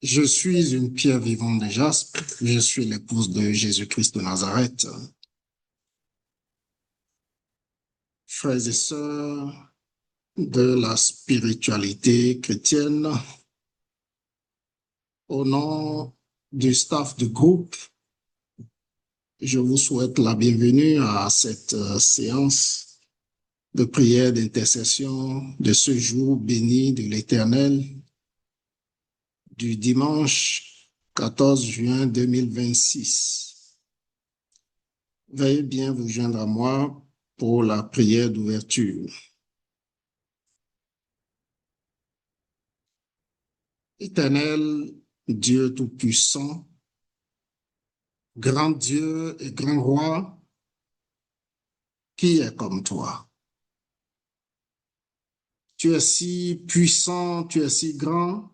Je suis une pierre vivante de jaspe. Je suis l'épouse de Jésus-Christ de Nazareth. Frères et sœurs de la spiritualité chrétienne, au nom du staff du groupe, je vous souhaite la bienvenue à cette séance de prière d'intercession de ce jour béni de l'Éternel du dimanche 14 juin 2026. Veuillez bien vous joindre à moi pour la prière d'ouverture. Éternel Dieu Tout-Puissant, grand Dieu et grand Roi, qui est comme toi? Tu es si puissant, tu es si grand,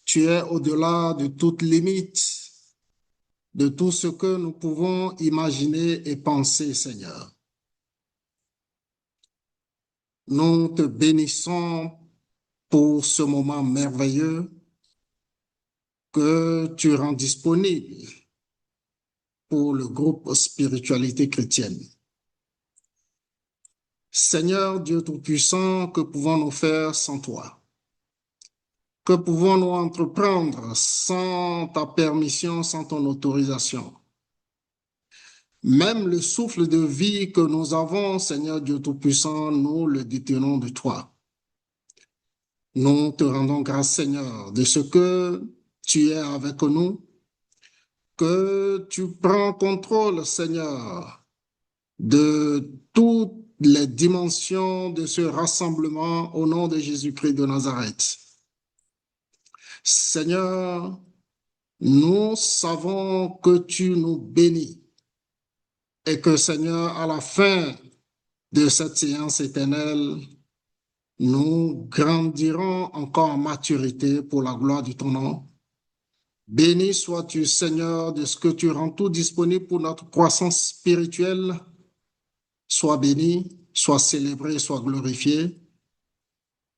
tu es au-delà de toute limite, de tout ce que nous pouvons imaginer et penser, Seigneur. Nous te bénissons pour ce moment merveilleux que tu rends disponible pour le groupe Spiritualité chrétienne. Seigneur Dieu Tout-Puissant, que pouvons-nous faire sans toi? Que pouvons-nous entreprendre sans ta permission, sans ton autorisation? Même le souffle de vie que nous avons, Seigneur Dieu Tout-Puissant, nous le détenons de toi. Nous te rendons grâce, Seigneur, de ce que tu es avec nous, que tu prends contrôle, Seigneur, de toutes les dimensions de ce rassemblement au nom de Jésus-Christ de Nazareth. Seigneur, nous savons que tu nous bénis et que, Seigneur, à la fin de cette séance éternelle, nous grandirons encore en maturité pour la gloire de ton nom. Béni sois-tu, Seigneur, de ce que tu rends tout disponible pour notre croissance spirituelle. Sois béni, sois célébré, sois glorifié.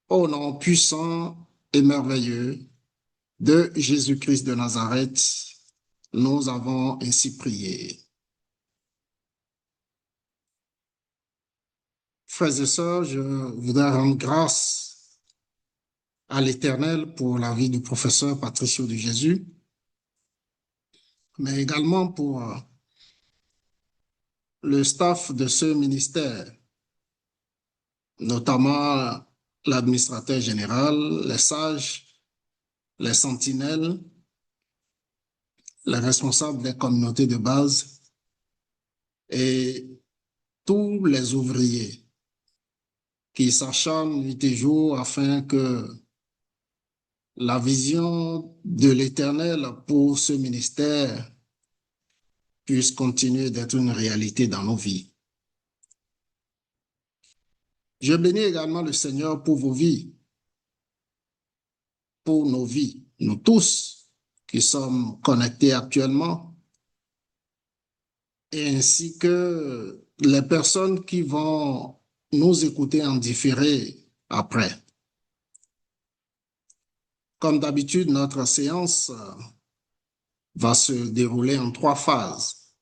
Au nom puissant et merveilleux de Jésus-Christ de Nazareth, nous avons ainsi prié. Frères et sœurs, je voudrais rendre grâce à l'Éternel pour la vie du professeur Patricio de Jésus, mais également pour le staff de ce ministère, notamment l'administrateur général, les sages, les sentinelles, les responsables des communautés de base et tous les ouvriers qui s'acharnent nuit et jour afin que la vision de l'Éternel pour ce ministère puisse continuer d'être une réalité dans nos vies. Je bénis également le Seigneur pour vos vies, pour nos vies, nous tous qui sommes connectés actuellement, et ainsi que les personnes qui vont nous écouter en différé après. Comme d'habitude, notre séance va se dérouler en 3 phases.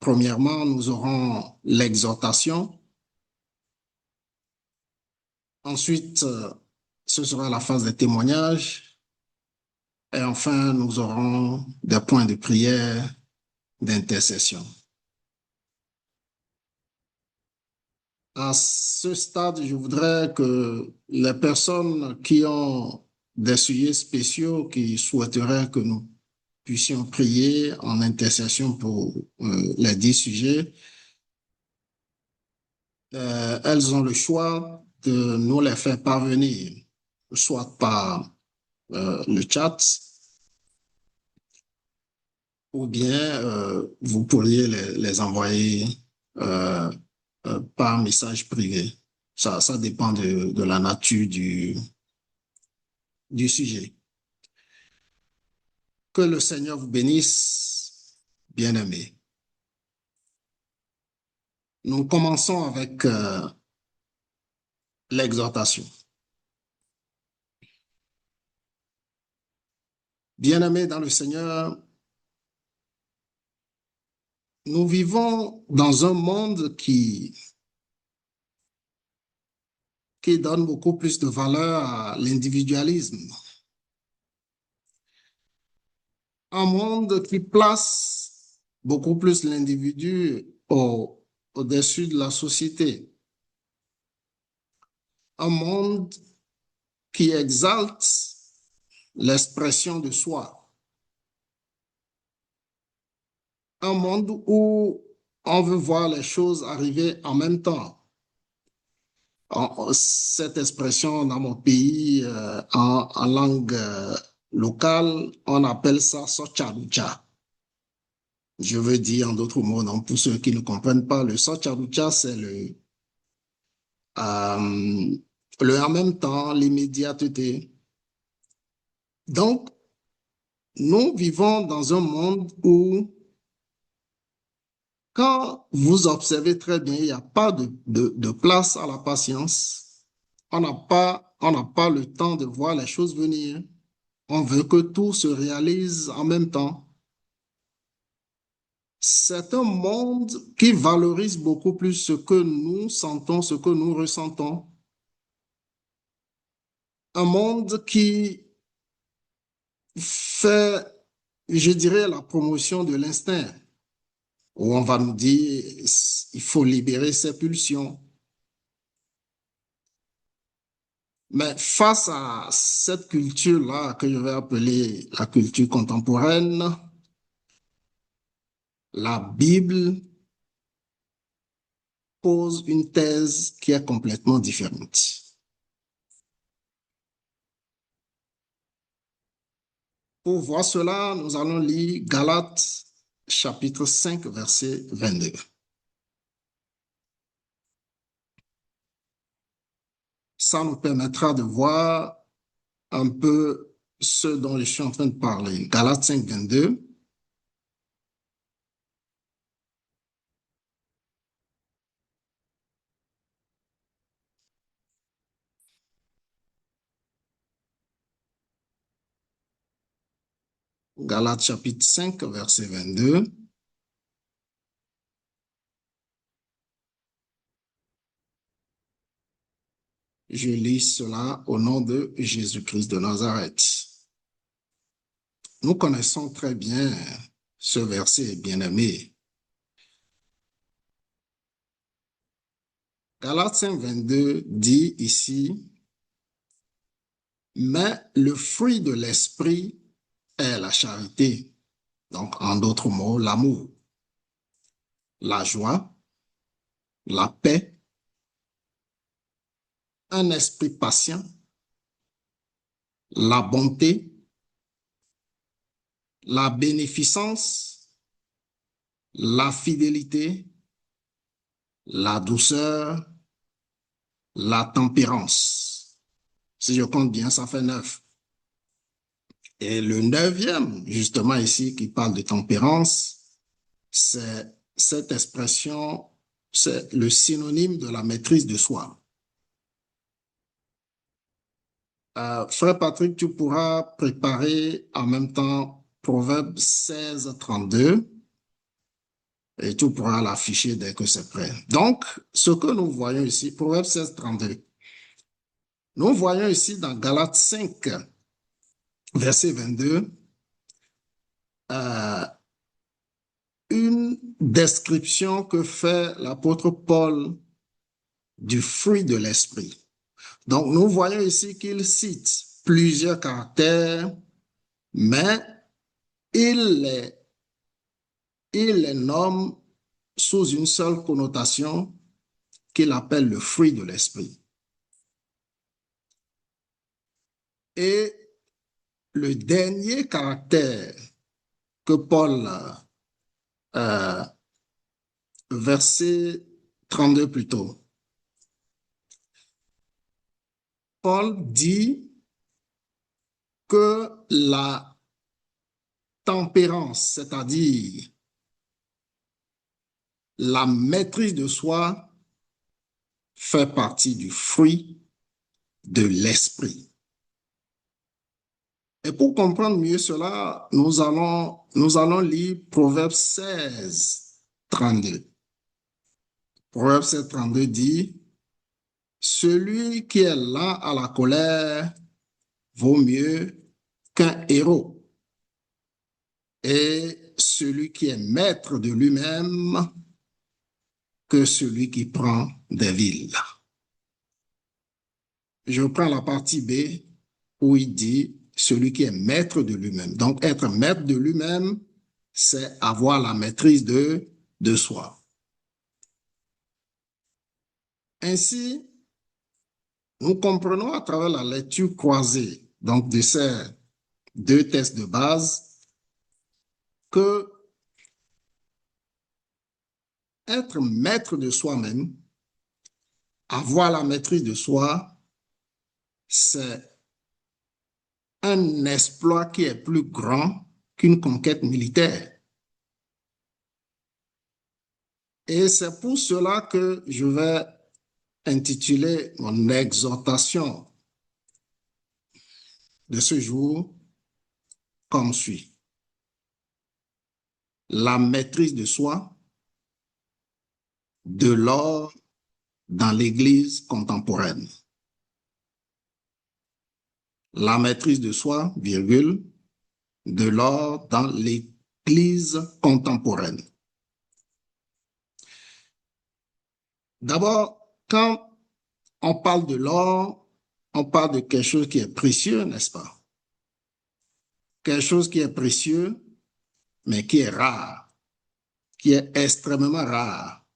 Premièrement, nous aurons l'exhortation. Ensuite, ce sera la phase des témoignages. Et enfin, nous aurons des points de prière, d'intercession. À ce stade, je voudrais que les personnes qui ont des sujets spéciaux, qui souhaiteraient que nous puissions prier en intercession pour les 10 sujets, elles ont le choix de nous les faire parvenir, soit par le chat, ou bien vous pourriez les envoyer par message privé. Ça dépend de la nature du sujet. Que le Seigneur vous bénisse, bien-aimés. Nous commençons avec l'exhortation. Bien-aimés dans le Seigneur, nous vivons dans un monde qui donne beaucoup plus de valeur à l'individualisme. Un monde qui place beaucoup plus l'individu au-dessus de la société. Un monde qui exalte l'expression de soi. Un monde où on veut voir les choses arriver en même temps. Cette expression dans mon pays, en langue locale, on appelle ça socharucha. Je veux dire en d'autres mots, donc pour ceux qui ne comprennent pas, le socharucha, c'est le en même temps, l'immédiateté. Donc, nous vivons dans un monde où, quand vous observez très bien, il n'y a pas de place à la patience. On n'a pas le temps de voir les choses venir. On veut que tout se réalise en même temps. C'est un monde qui valorise beaucoup plus ce que nous sentons, ce que nous ressentons. Un monde qui fait, je dirais, la promotion de l'instinct, où on va nous dire il faut libérer ses pulsions. Mais face à cette culture-là, que je vais appeler la culture contemporaine, la Bible pose une thèse qui est complètement différente. Pour voir cela, nous allons lire Galates chapitre 5, verset 22. Ça nous permettra de voir un peu ce dont je suis en train de parler. Galates 5, 22. Galates chapitre 5, verset 22. Je lis cela au nom de Jésus-Christ de Nazareth. Nous connaissons très bien ce verset, bien-aimé. Galates 5, 22 dit ici, mais le fruit de l'esprit est la charité. Donc, en d'autres mots, l'amour, la joie, la paix, un esprit patient, la bonté, la bénéficence, la fidélité, la douceur, la tempérance. Si je compte bien, ça fait 9. Et le 9e, justement ici, qui parle de tempérance, c'est cette expression, c'est le synonyme de la maîtrise de soi. Frère Patrick, tu pourras préparer en même temps Proverbe 16, 32 et tu pourras l'afficher dès que c'est prêt. Donc, ce que nous voyons ici, Proverbe 16, 32, nous voyons ici dans Galates 5, verset 22, une description que fait l'apôtre Paul du fruit de l'esprit. Donc, nous voyons ici qu'il cite plusieurs caractères, mais il les nomme sous une seule connotation qu'il appelle le fruit de l'esprit. Et le dernier caractère que Paul, verset 32 plutôt, Paul dit que la tempérance, c'est-à-dire la maîtrise de soi, fait partie du fruit de l'esprit. Et pour comprendre mieux cela, nous allons lire Proverbe 16, 32. Proverbe 16, 32 dit, celui qui est lent à la colère vaut mieux qu'un héros. Et celui qui est maître de lui-même que celui qui prend des villes. Je prends la partie B où il dit celui qui est maître de lui-même. Donc, être maître de lui-même, c'est avoir la maîtrise de soi. Ainsi, nous comprenons à travers la lecture croisée donc de ces deux tests de base que être maître de soi-même, avoir la maîtrise de soi, c'est un exploit qui est plus grand qu'une conquête militaire. Et c'est pour cela que je vais intituler mon exhortation de ce jour comme suit. La maîtrise de soi, de l'or dans l'Église contemporaine. La maîtrise de soi, virgule, de l'or dans l'Église contemporaine. D'abord, quand on parle de l'or, on parle de quelque chose qui est précieux, n'est-ce pas? Quelque chose qui est précieux, mais qui est rare, qui est extrêmement rare.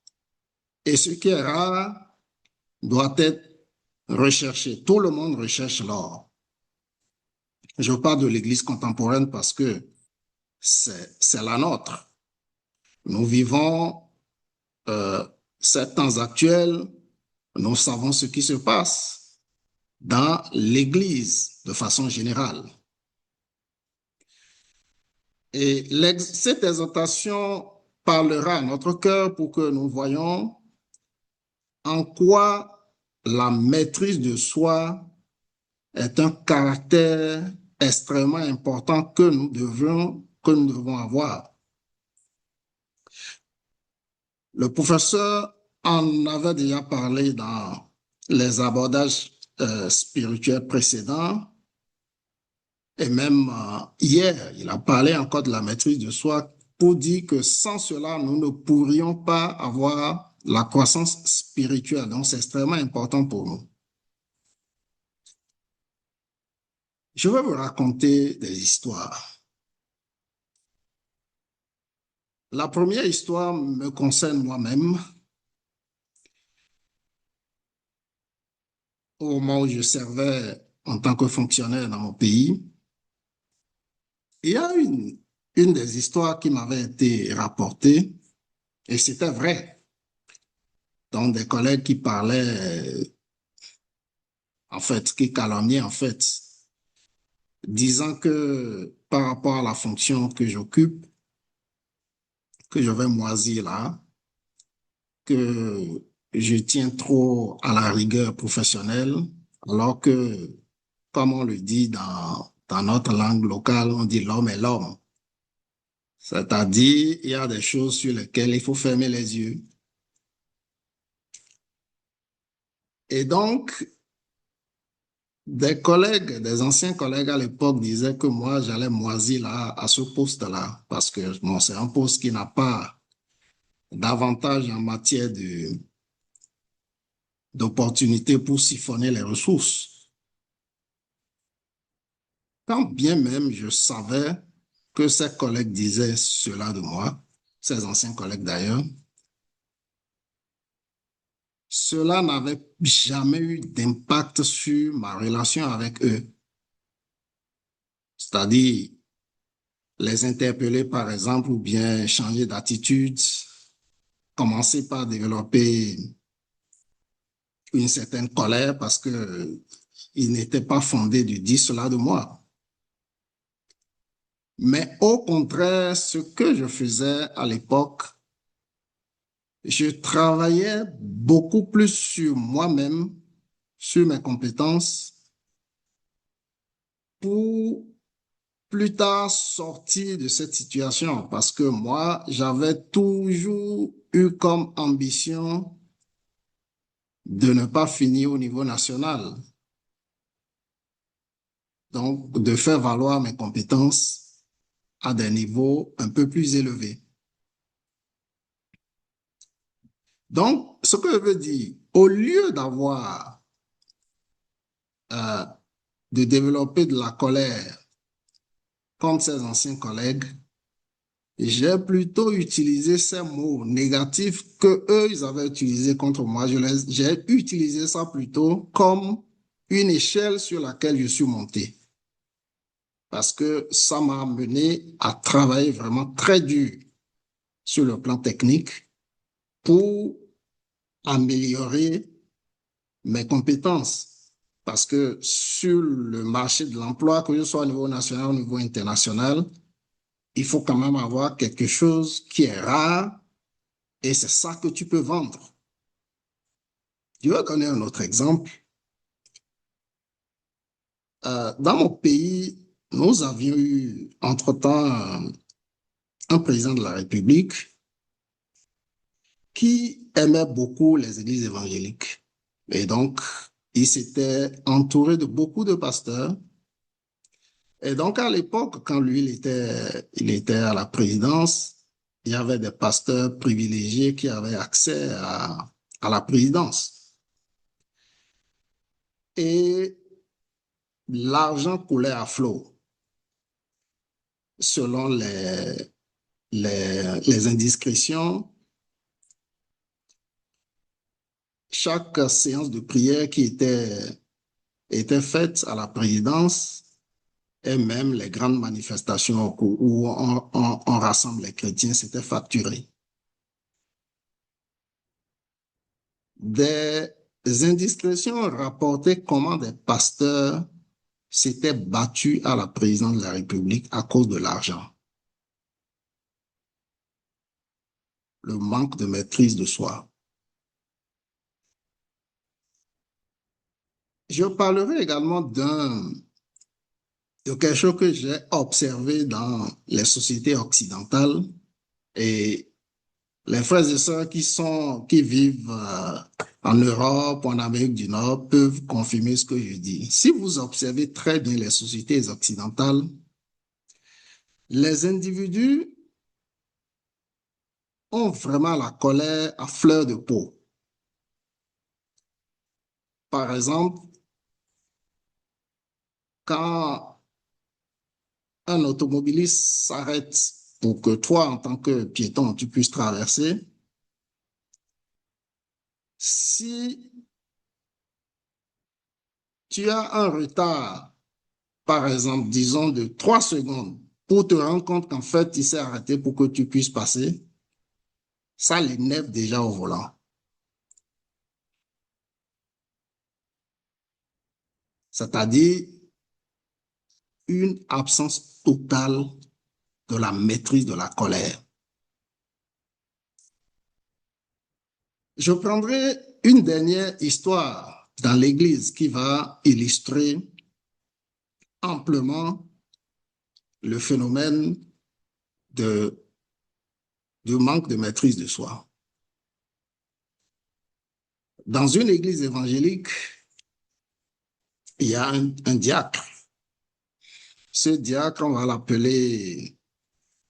Et ce qui est rare doit être recherché. Tout le monde recherche l'or. Je parle de l'Église contemporaine parce que c'est la nôtre. Nous vivons ces temps actuels, nous savons ce qui se passe dans l'Église de façon générale. Et cette exhortation parlera à notre cœur pour que nous voyions en quoi la maîtrise de soi est un caractère extrêmement important que nous devons avoir. Le professeur en avait déjà parlé dans les abordages spirituels précédents et même hier, il a parlé encore de la maîtrise de soi pour dire que sans cela, nous ne pourrions pas avoir la croissance spirituelle. Donc, c'est extrêmement important pour nous. Je vais vous raconter des histoires. La première histoire me concerne moi-même. Au moment où je servais en tant que fonctionnaire dans mon pays, il y a une des histoires qui m'avait été rapportée, et c'était vrai. Donc, des collègues qui parlaient, en fait, qui calomniaient, en fait, disant que par rapport à la fonction que j'occupe, que je vais moisir là, que je tiens trop à la rigueur professionnelle, alors que, comme on le dit dans notre langue locale, on dit l'homme est l'homme. C'est-à-dire, il y a des choses sur lesquelles il faut fermer les yeux. Et donc, des anciens collègues à l'époque disaient que moi, j'allais moisir là, à ce poste-là, parce que bon, c'est un poste qui n'a pas d'avantage en matière d'opportunités pour siphonner les ressources. Quand bien même je savais que ces collègues disaient cela de moi, ces anciens collègues d'ailleurs, cela n'avait jamais eu d'impact sur ma relation avec eux. C'est-à-dire les interpeller par exemple ou bien changer d'attitude, commencer par développer une certaine colère parce que il n'était pas fondé de dire cela de moi. Mais au contraire, ce que je faisais à l'époque, je travaillais beaucoup plus sur moi-même, sur mes compétences, pour plus tard sortir de cette situation parce que moi, j'avais toujours eu comme ambition de ne pas finir au niveau national. Donc, de faire valoir mes compétences à des niveaux un peu plus élevés. Donc, ce que je veux dire, au lieu d'avoir, euh, de développer de la colère contre ses anciens collègues, j'ai plutôt utilisé ces mots négatifs que eux, ils avaient utilisés contre moi. J'ai utilisé ça plutôt comme une échelle sur laquelle je suis monté. Parce que ça m'a amené à travailler vraiment très dur sur le plan technique pour améliorer mes compétences. Parce que sur le marché de l'emploi, que ce soit au niveau national ou au niveau international, il faut quand même avoir quelque chose qui est rare et c'est ça que tu peux vendre. Je vais donner un autre exemple. Dans mon pays, nous avions eu entre-temps un président de la République qui aimait beaucoup les églises évangéliques. Et donc, il s'était entouré de beaucoup de pasteurs. Et donc, à l'époque, quand lui, il était à la présidence, il y avait des pasteurs privilégiés qui avaient accès à la présidence. Et l'argent coulait à flot, selon les indiscrétions. Chaque séance de prière qui était faite à la présidence et même les grandes manifestations où on rassemble les chrétiens, c'était facturé. Des indiscrétions rapportaient comment des pasteurs s'étaient battus à la présidence de la République à cause de l'argent. Le manque de maîtrise de soi. Je parlerai également de quelque chose que j'ai observé dans les sociétés occidentales et les frères et sœurs qui vivent en Europe ou en Amérique du Nord peuvent confirmer ce que je dis. Si vous observez très bien les sociétés occidentales, les individus ont vraiment la colère à fleur de peau. Par exemple, quand un automobiliste s'arrête pour que toi, en tant que piéton, tu puisses traverser, si tu as un retard, par exemple, disons de 3 secondes, pour te rendre compte qu'en fait, il s'est arrêté pour que tu puisses passer, ça l'énerve déjà au volant. C'est-à-dire une absence totale de la maîtrise de la colère. Je prendrai une dernière histoire dans l'Église qui va illustrer amplement le phénomène de manque de maîtrise de soi. Dans une église évangélique, il y a un diacre. Ce diacre, on va l'appeler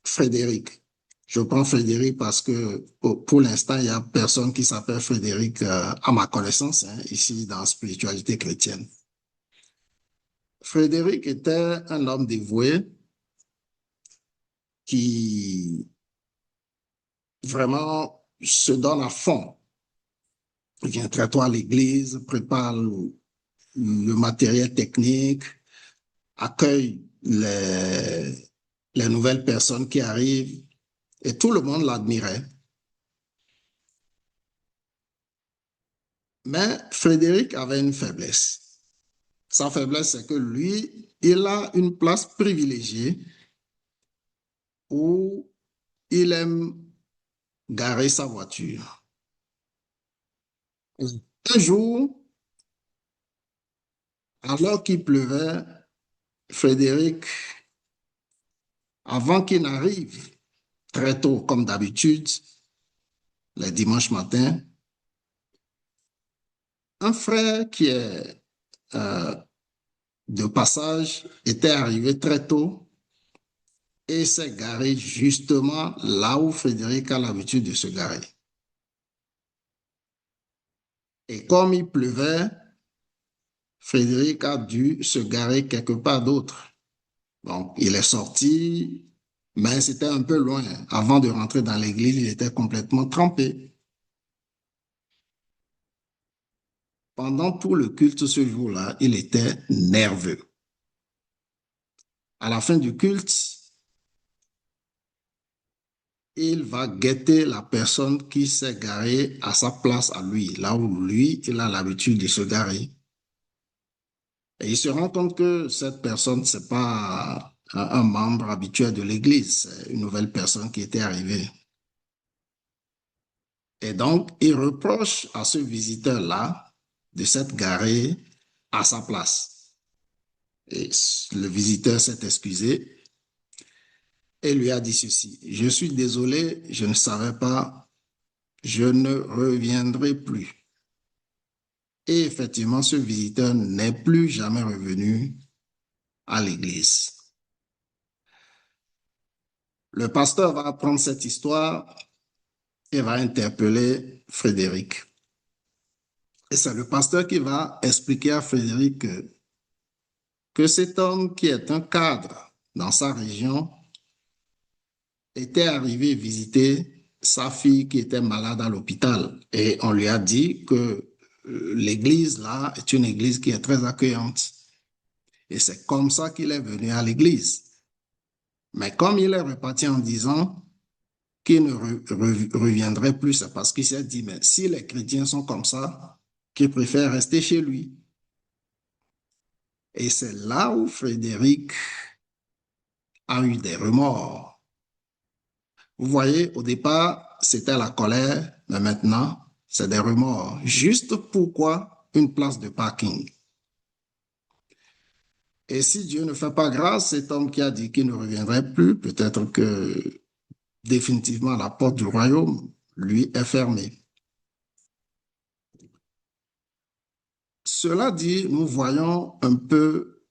Frédéric. Je prends Frédéric parce que pour l'instant, il n'y a personne qui s'appelle Frédéric à ma connaissance, ici dans la spiritualité chrétienne. Frédéric était un homme dévoué qui vraiment se donne à fond. Il vient très tôt à l'église, prépare le matériel technique, accueille les nouvelles personnes qui arrivent et tout le monde l'admirait. Mais Frédéric avait une faiblesse. Sa faiblesse, c'est que lui, il a une place privilégiée où il aime garer sa voiture. Un jour, alors qu'il pleuvait, Frédéric avant qu'il n'arrive très tôt, comme d'habitude, les dimanches matins, un frère qui est de passage était arrivé très tôt et s'est garé justement là où Frédéric a l'habitude de se garer. Et comme il pleuvait, Frédéric a dû se garer quelque part d'autre. Donc, il est sorti, mais c'était un peu loin. Avant de rentrer dans l'église, il était complètement trempé. Pendant tout le culte ce jour-là, il était nerveux. À la fin du culte, il va guetter la personne qui s'est garée à sa place à lui, là où lui, il a l'habitude de se garer. Et il se rend compte que cette personne, c'est pas un membre habituel de l'église, c'est une nouvelle personne qui était arrivée. Et donc, il reproche à ce visiteur-là de s'être garé à sa place. Et le visiteur s'est excusé et lui a dit ceci: je suis désolé, je ne savais pas, je ne reviendrai plus. Et effectivement, ce visiteur n'est plus jamais revenu à l'église. Le pasteur va apprendre cette histoire et va interpeller Frédéric. Et c'est le pasteur qui va expliquer à Frédéric que cet homme qui est un cadre dans sa région était arrivé visiter sa fille qui était malade à l'hôpital. Et on lui a dit que l'église là est une église qui est très accueillante. Et c'est comme ça qu'il est venu à l'église. Mais comme il est reparti en disant qu'il ne reviendrait plus, c'est parce qu'il s'est dit, mais si les chrétiens sont comme ça, qu'il préfère rester chez lui. Et c'est là où Frédéric a eu des remords. Vous voyez, au départ, c'était la colère, mais maintenant, c'est des remords. Juste pourquoi une place de parking? Et si Dieu ne fait pas grâce, cet homme qui a dit qu'il ne reviendrait plus, peut-être que définitivement la porte du royaume lui est fermée. Cela dit, nous voyons un peu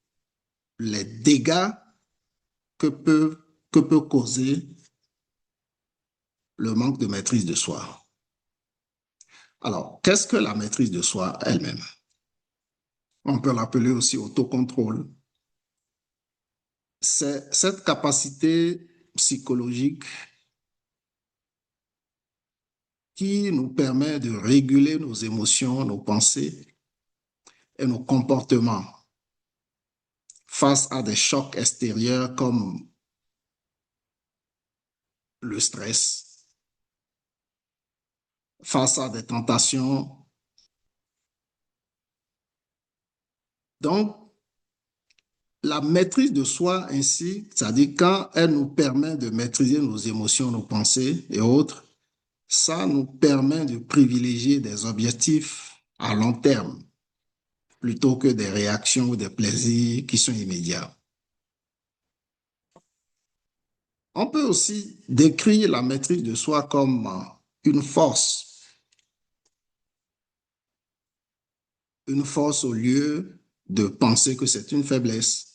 les dégâts que peut causer le manque de maîtrise de soi. Alors, qu'est-ce que la maîtrise de soi elle-même? On peut l'appeler aussi autocontrôle. C'est cette capacité psychologique qui nous permet de réguler nos émotions, nos pensées et nos comportements face à des chocs extérieurs comme le stress, face à des tentations. Donc, la maîtrise de soi ainsi, c'est-à-dire quand elle nous permet de maîtriser nos émotions, nos pensées et autres, ça nous permet de privilégier des objectifs à long terme plutôt que des réactions ou des plaisirs qui sont immédiats. On peut aussi décrire la maîtrise de soi comme une force au lieu de penser que c'est une faiblesse.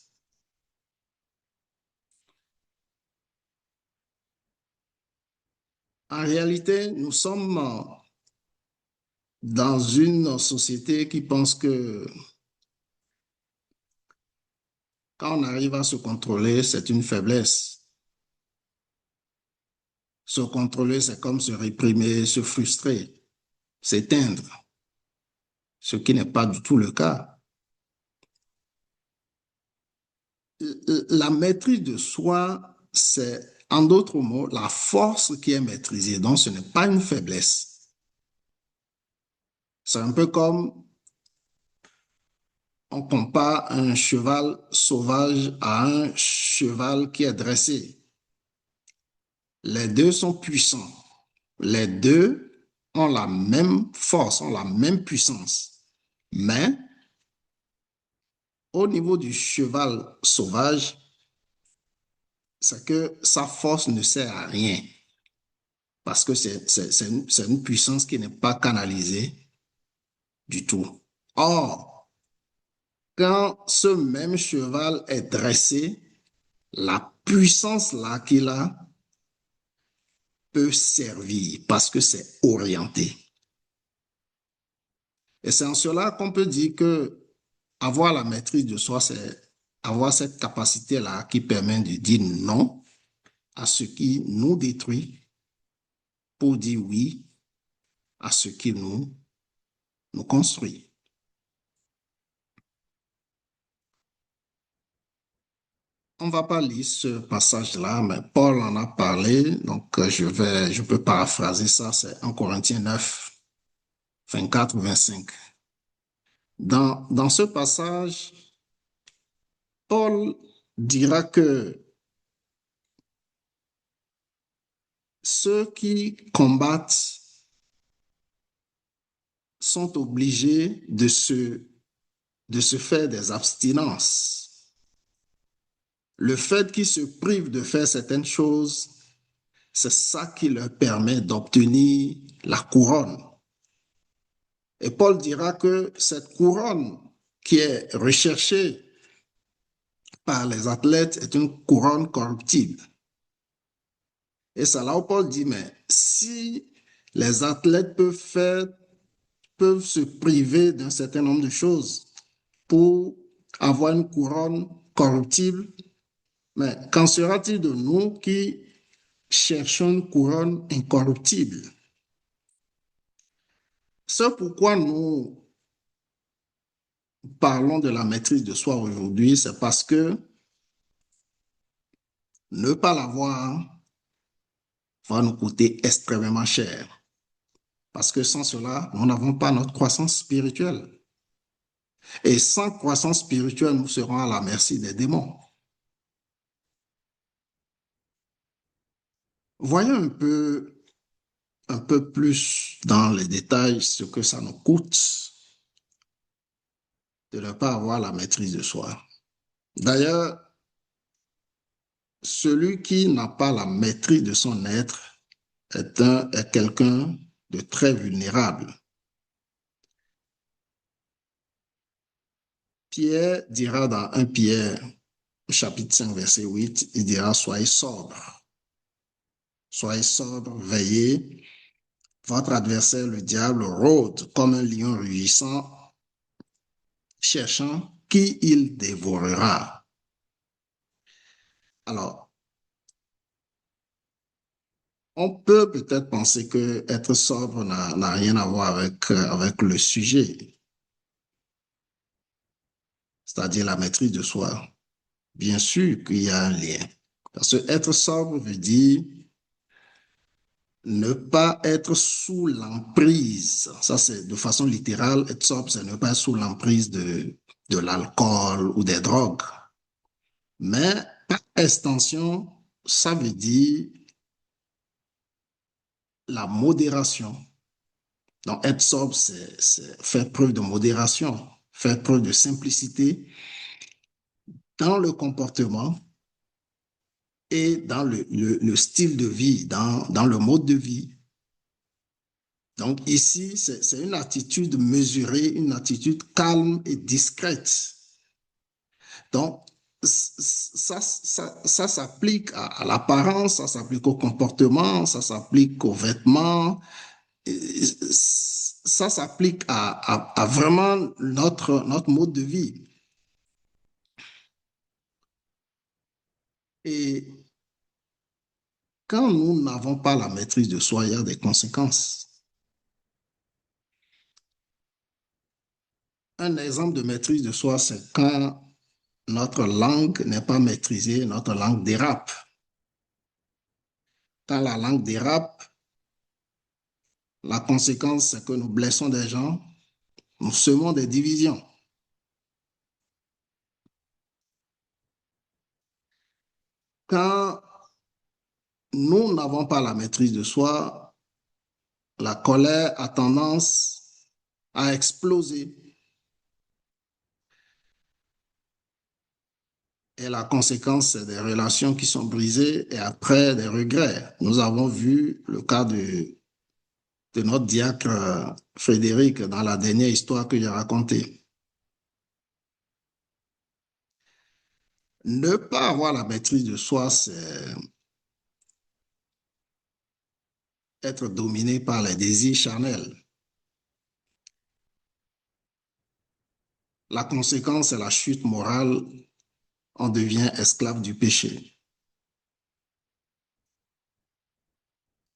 En réalité, nous sommes dans une société qui pense que quand on arrive à se contrôler, c'est une faiblesse. Se contrôler, c'est comme se réprimer, se frustrer, s'éteindre, ce qui n'est pas du tout le cas. La maîtrise de soi, c'est, en d'autres mots, la force qui est maîtrisée. Donc, ce n'est pas une faiblesse. C'est un peu comme on compare un cheval sauvage à un cheval qui est dressé. Les deux sont puissants. Les deux ont la même force, ont la même puissance. Mais au niveau du cheval sauvage, c'est que sa force ne sert à rien parce que c'est une puissance qui n'est pas canalisée du tout. Or, quand ce même cheval est dressé, la puissance là qu'il a peut servir parce que c'est orienté. Et c'est en cela qu'on peut dire que avoir la maîtrise de soi, c'est avoir cette capacité-là qui permet de dire non à ce qui nous détruit pour dire oui à ce qui nous construit. On ne va pas lire ce passage-là, mais Paul en a parlé, donc je peux paraphraser ça, c'est 1 Corinthiens 9, 24 ou 25. Dans ce passage, Paul dira que ceux qui combattent sont obligés de se faire des abstinences. Le fait qu'ils se privent de faire certaines choses, c'est ça qui leur permet d'obtenir la couronne. Et Paul dira que cette couronne qui est recherchée par les athlètes est une couronne corruptible. Et c'est là où Paul dit, mais si les athlètes peuvent se priver d'un certain nombre de choses pour avoir une couronne corruptible, mais qu'en sera-t-il de nous qui cherchons une couronne incorruptible? Ce pourquoi nous parlons de la maîtrise de soi aujourd'hui, c'est parce que ne pas l'avoir va nous coûter extrêmement cher. Parce que sans cela, nous n'avons pas notre croissance spirituelle. Et sans croissance spirituelle, nous serons à la merci des démons. Voyons un peu plus dans les détails ce que ça nous coûte de ne pas avoir la maîtrise de soi. D'ailleurs, celui qui n'a pas la maîtrise de son être est quelqu'un de très vulnérable. Pierre dira dans 1 Pierre, chapitre 5, verset 8, il dira, soyez sobre, veillez. Votre adversaire, le diable, rôde comme un lion rugissant, cherchant qui il dévorera. Alors, on peut peut-être penser que être sobre n'a rien à voir avec le sujet, c'est-à-dire la maîtrise de soi. Bien sûr qu'il y a un lien. Parce que être sobre veut dire ne pas être sous l'emprise. Ça, c'est de façon littérale, être sobre, c'est ne pas être sous l'emprise de l'alcool ou des drogues. Mais par extension, ça veut dire la modération. Donc, être sobre, c'est faire preuve de modération, faire preuve de simplicité dans le comportement et dans le style de vie, dans le mode de vie. Donc ici, c'est une attitude mesurée, une attitude calme et discrète. Donc, ça s'applique à l'apparence, ça s'applique au comportement, ça s'applique aux vêtements, ça s'applique à vraiment notre mode de vie. Et quand nous n'avons pas la maîtrise de soi, il y a des conséquences. Un exemple de maîtrise de soi, c'est quand notre langue n'est pas maîtrisée, notre langue dérape. Quand la langue dérape, la conséquence, c'est que nous blessons des gens, nous semons des divisions. Quand nous n'avons pas la maîtrise de soi, la colère a tendance à exploser. Et la conséquence, c'est des relations qui sont brisées et après des regrets. Nous avons vu le cas de notre diacre Frédéric dans la dernière histoire que j'ai racontée. Ne pas avoir la maîtrise de soi, c'est être dominé par les désirs charnels. La conséquence, c'est la chute morale. On devient esclave du péché.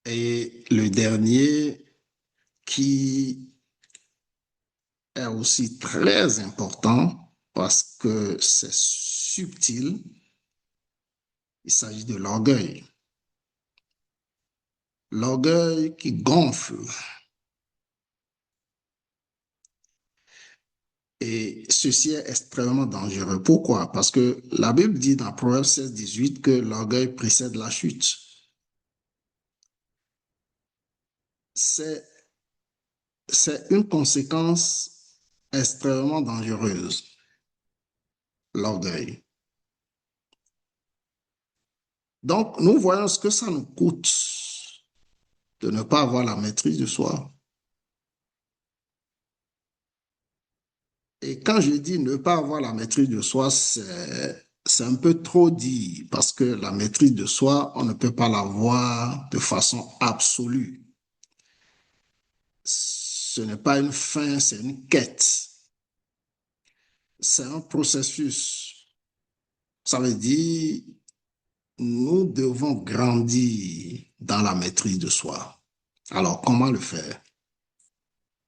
Et le dernier, qui est aussi très important parce que c'est subtil, il s'agit de l'orgueil. L'orgueil qui gonfle. Et ceci est extrêmement dangereux. Pourquoi? Parce que la Bible dit dans Proverbe 16, 18 que l'orgueil précède la chute. C'est, c'est une conséquence extrêmement dangereuse, l'orgueil. Donc, nous voyons ce que ça nous coûte de ne pas avoir la maîtrise de soi. Et quand je dis ne pas avoir la maîtrise de soi, c'est un peu trop dit parce que la maîtrise de soi, on ne peut pas l'avoir de façon absolue. Ce n'est pas une fin, c'est une quête. C'est un processus. Ça veut dire, nous devons grandir dans la maîtrise de soi. Alors, comment le faire?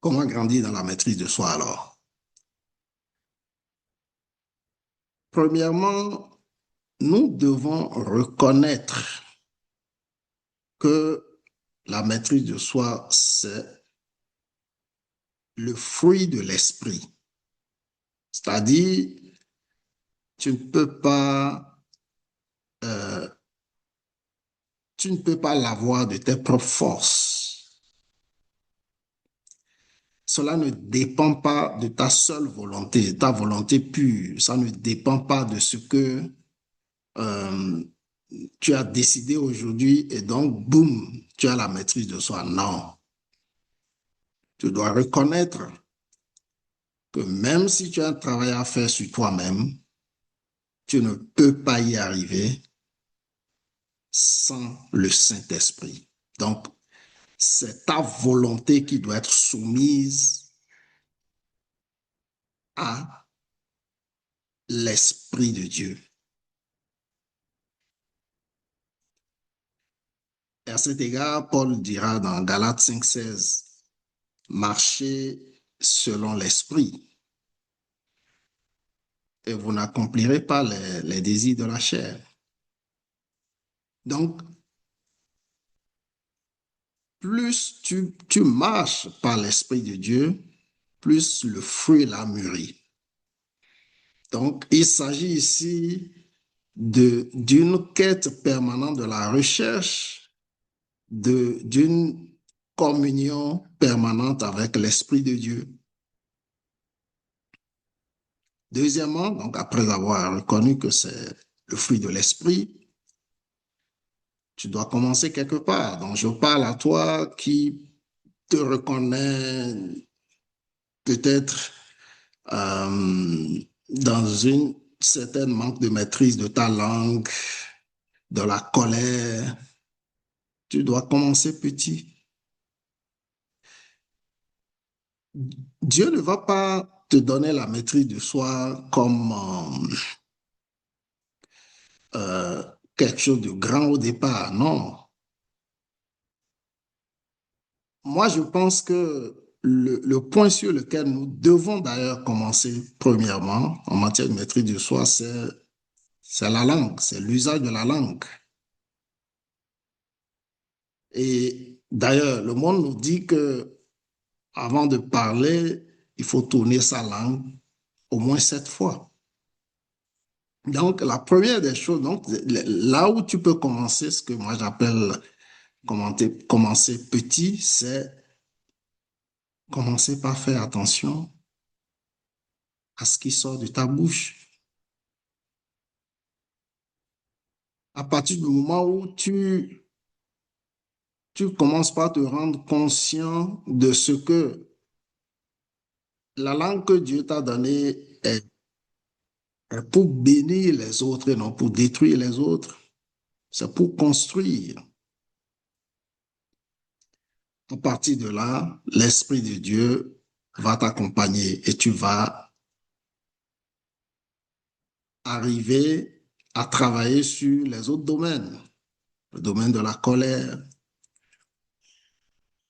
Comment grandir dans la maîtrise de soi alors? Premièrement, nous devons reconnaître que la maîtrise de soi, c'est le fruit de l'esprit. C'est-à-dire, tu ne peux pas, euh, tu ne peux pas l'avoir de tes propres forces. Cela ne dépend pas de ta seule volonté, ta volonté pure. Ça ne dépend pas de ce que euh, tu as décidé aujourd'hui et donc, boum, tu as la maîtrise de soi. Non. Tu dois reconnaître que même si tu as un travail à faire sur toi-même, tu ne peux pas y arriver sans le Saint-Esprit. Donc, c'est ta volonté qui doit être soumise à l'Esprit de Dieu. Et à cet égard, Paul dira dans Galates 5,16, marchez selon l'Esprit et vous n'accomplirez pas les désirs de la chair. Donc, plus tu marches par l'Esprit de Dieu, plus le fruit l'a mûri. Donc, il s'agit ici d'une quête permanente de la recherche d'une communion permanente avec l'Esprit de Dieu. Deuxièmement, donc après avoir reconnu que c'est le fruit de l'Esprit, tu dois commencer quelque part. Donc, je parle à toi qui te reconnais peut-être dans une certaine manque de maîtrise de ta langue, de la colère. Tu dois commencer petit. Dieu ne va pas te donner la maîtrise de soi comme quelque chose de grand au départ. Non. Moi, je pense que le point sur lequel nous devons d'ailleurs commencer premièrement en matière de maîtrise de soi, c'est la langue, c'est l'usage de la langue. Et d'ailleurs, le monde nous dit que avant de parler, il faut tourner sa langue au moins 7 fois. Donc, la première des choses, donc, là où tu peux commencer, ce que moi j'appelle commencer petit, c'est commencer par faire attention à ce qui sort de ta bouche. À partir du moment où tu commences par te rendre conscient de ce que la langue que Dieu t'a donnée est pour bénir les autres et non pour détruire les autres. C'est pour construire. À partir de là, l'Esprit de Dieu va t'accompagner et tu vas arriver à travailler sur les autres domaines. Le domaine de la colère,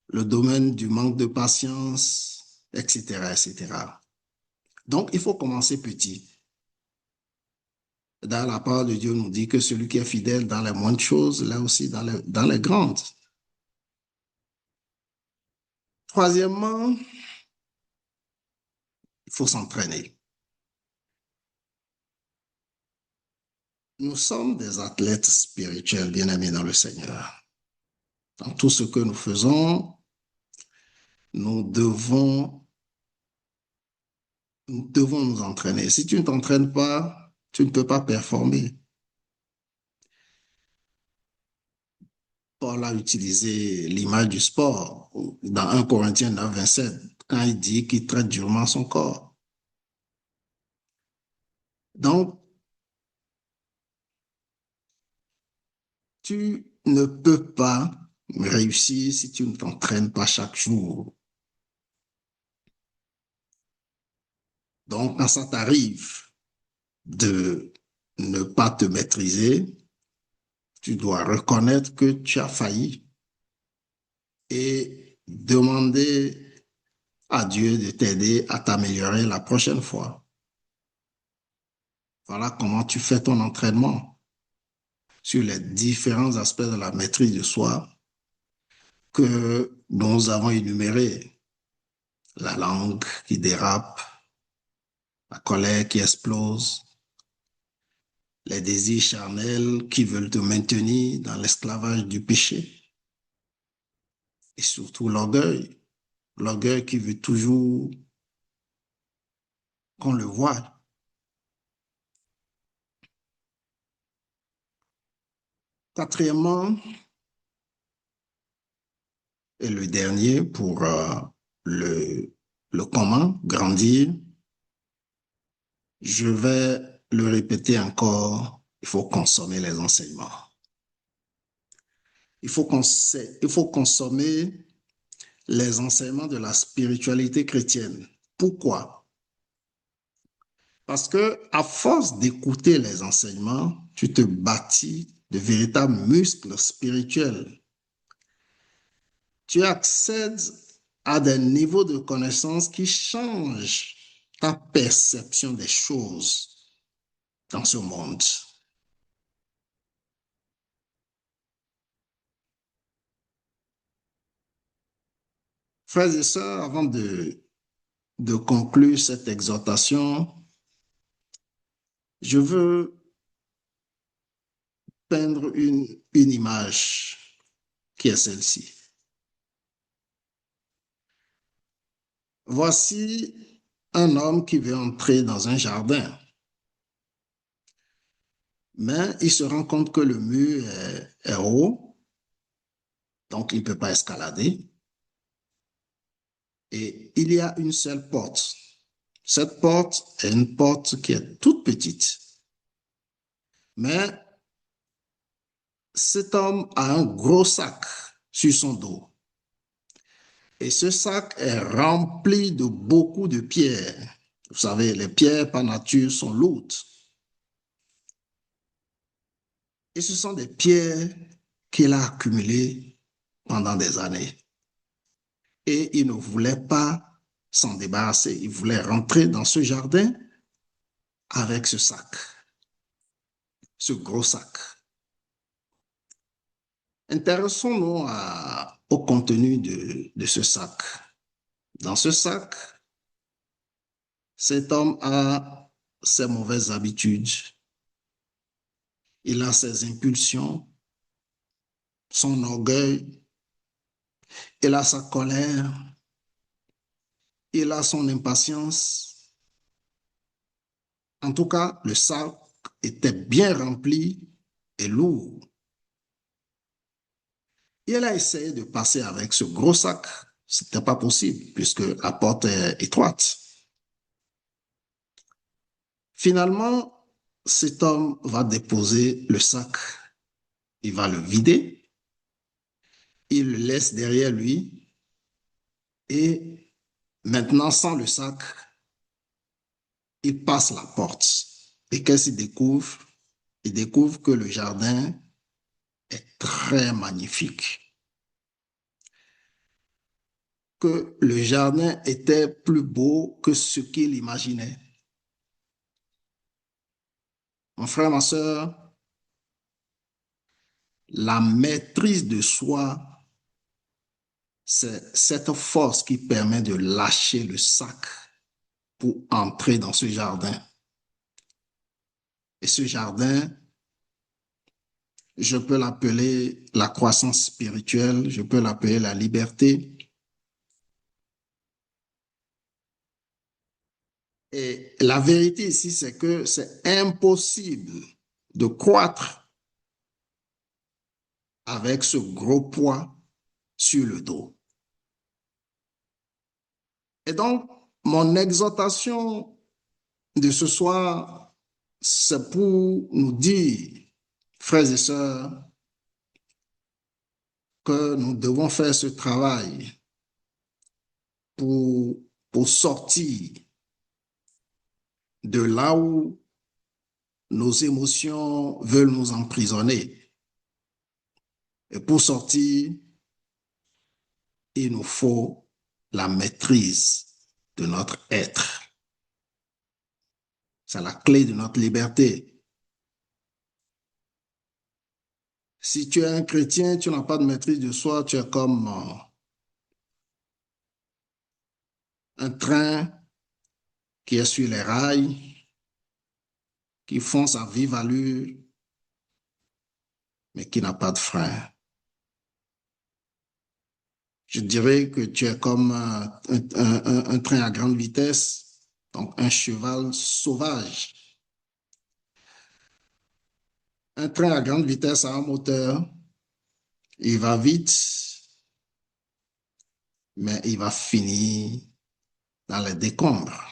le domaine du manque de patience, etc., etc. Donc, il faut commencer petit. Dans la parole de Dieu nous dit que celui qui est fidèle dans les moindres choses, là aussi dans les grandes. Troisièmement, il faut s'entraîner. Nous sommes des athlètes spirituels bien-aimés dans le Seigneur. Dans tout ce que nous faisons, nous devons nous entraîner. Si tu ne t'entraînes pas, tu ne peux pas performer. Paul a utilisé l'image du sport dans 1 Corinthiens 9, 27, quand il dit qu'il traite durement son corps. Donc, tu ne peux pas réussir si tu ne t'entraînes pas chaque jour. Donc, quand ça t'arrive de ne pas te maîtriser, tu dois reconnaître que tu as failli et demander à Dieu de t'aider à t'améliorer la prochaine fois. Voilà comment tu fais ton entraînement sur les différents aspects de la maîtrise de soi que nous avons énumérés. La langue qui dérape, la colère qui explose, les désirs charnels qui veulent te maintenir dans l'esclavage du péché et surtout l'orgueil qui veut toujours qu'on le voie. Quatrièmement, et le dernier pour le comment, grandir, je vais le répéter encore, il faut consommer les enseignements. Il faut consommer les enseignements de la spiritualité chrétienne. Pourquoi? Parce que à force d'écouter les enseignements, tu te bâtis de véritables muscles spirituels. Tu accèdes à des niveaux de connaissance qui changent ta perception des choses dans ce monde. Frères et sœurs, avant de conclure cette exhortation, je veux peindre une image qui est celle-ci. Voici un homme qui veut entrer dans un jardin, mais il se rend compte que le mur est haut, donc il ne peut pas escalader. Et il y a une seule porte. Cette porte est une porte qui est toute petite. Mais cet homme a un gros sac sur son dos. Et ce sac est rempli de beaucoup de pierres. Vous savez, les pierres par nature sont lourdes. Et ce sont des pierres qu'il a accumulées pendant des années. Et il ne voulait pas s'en débarrasser. Il voulait rentrer dans ce jardin avec ce sac, ce gros sac. Intéressons-nous au contenu de ce sac. Dans ce sac, cet homme a ses mauvaises habitudes, il a ses impulsions, son orgueil, il a sa colère, il a son impatience. En tout cas, le sac était bien rempli est lourd. Et elle a essayé de passer avec ce gros sac. Ce n'était pas possible puisque la porte est étroite. Finalement, cet homme va déposer le sac. Il va le vider. Il le laisse derrière lui. Et maintenant, sans le sac, il passe la porte. Et qu'est-ce qu'il découvre? Il découvre que le jardin est très magnifique. Que le jardin était plus beau que ce qu'il imaginait. Mon frère, ma soeur, la maîtrise de soi, c'est cette force qui permet de lâcher le sac pour entrer dans ce jardin. Et ce jardin, je peux l'appeler la croissance spirituelle, je peux l'appeler la liberté. Et la vérité ici, c'est que c'est impossible de croître avec ce gros poids sur le dos. Et donc, mon exhortation de ce soir, c'est pour nous dire, frères et sœurs, que nous devons faire ce travail pour, pour sortir de là où nos émotions veulent nous emprisonner. Et pour sortir, il nous faut la maîtrise de notre être. C'est la clé de notre liberté. Si tu es un chrétien, tu n'as pas de maîtrise de soi, tu es comme un train qui est sur les rails, qui fonce à vive allure, mais qui n'a pas de frein. Je dirais que tu es comme un train à grande vitesse, donc un cheval sauvage. Un train à grande vitesse a un moteur, il va vite, mais il va finir dans les décombres.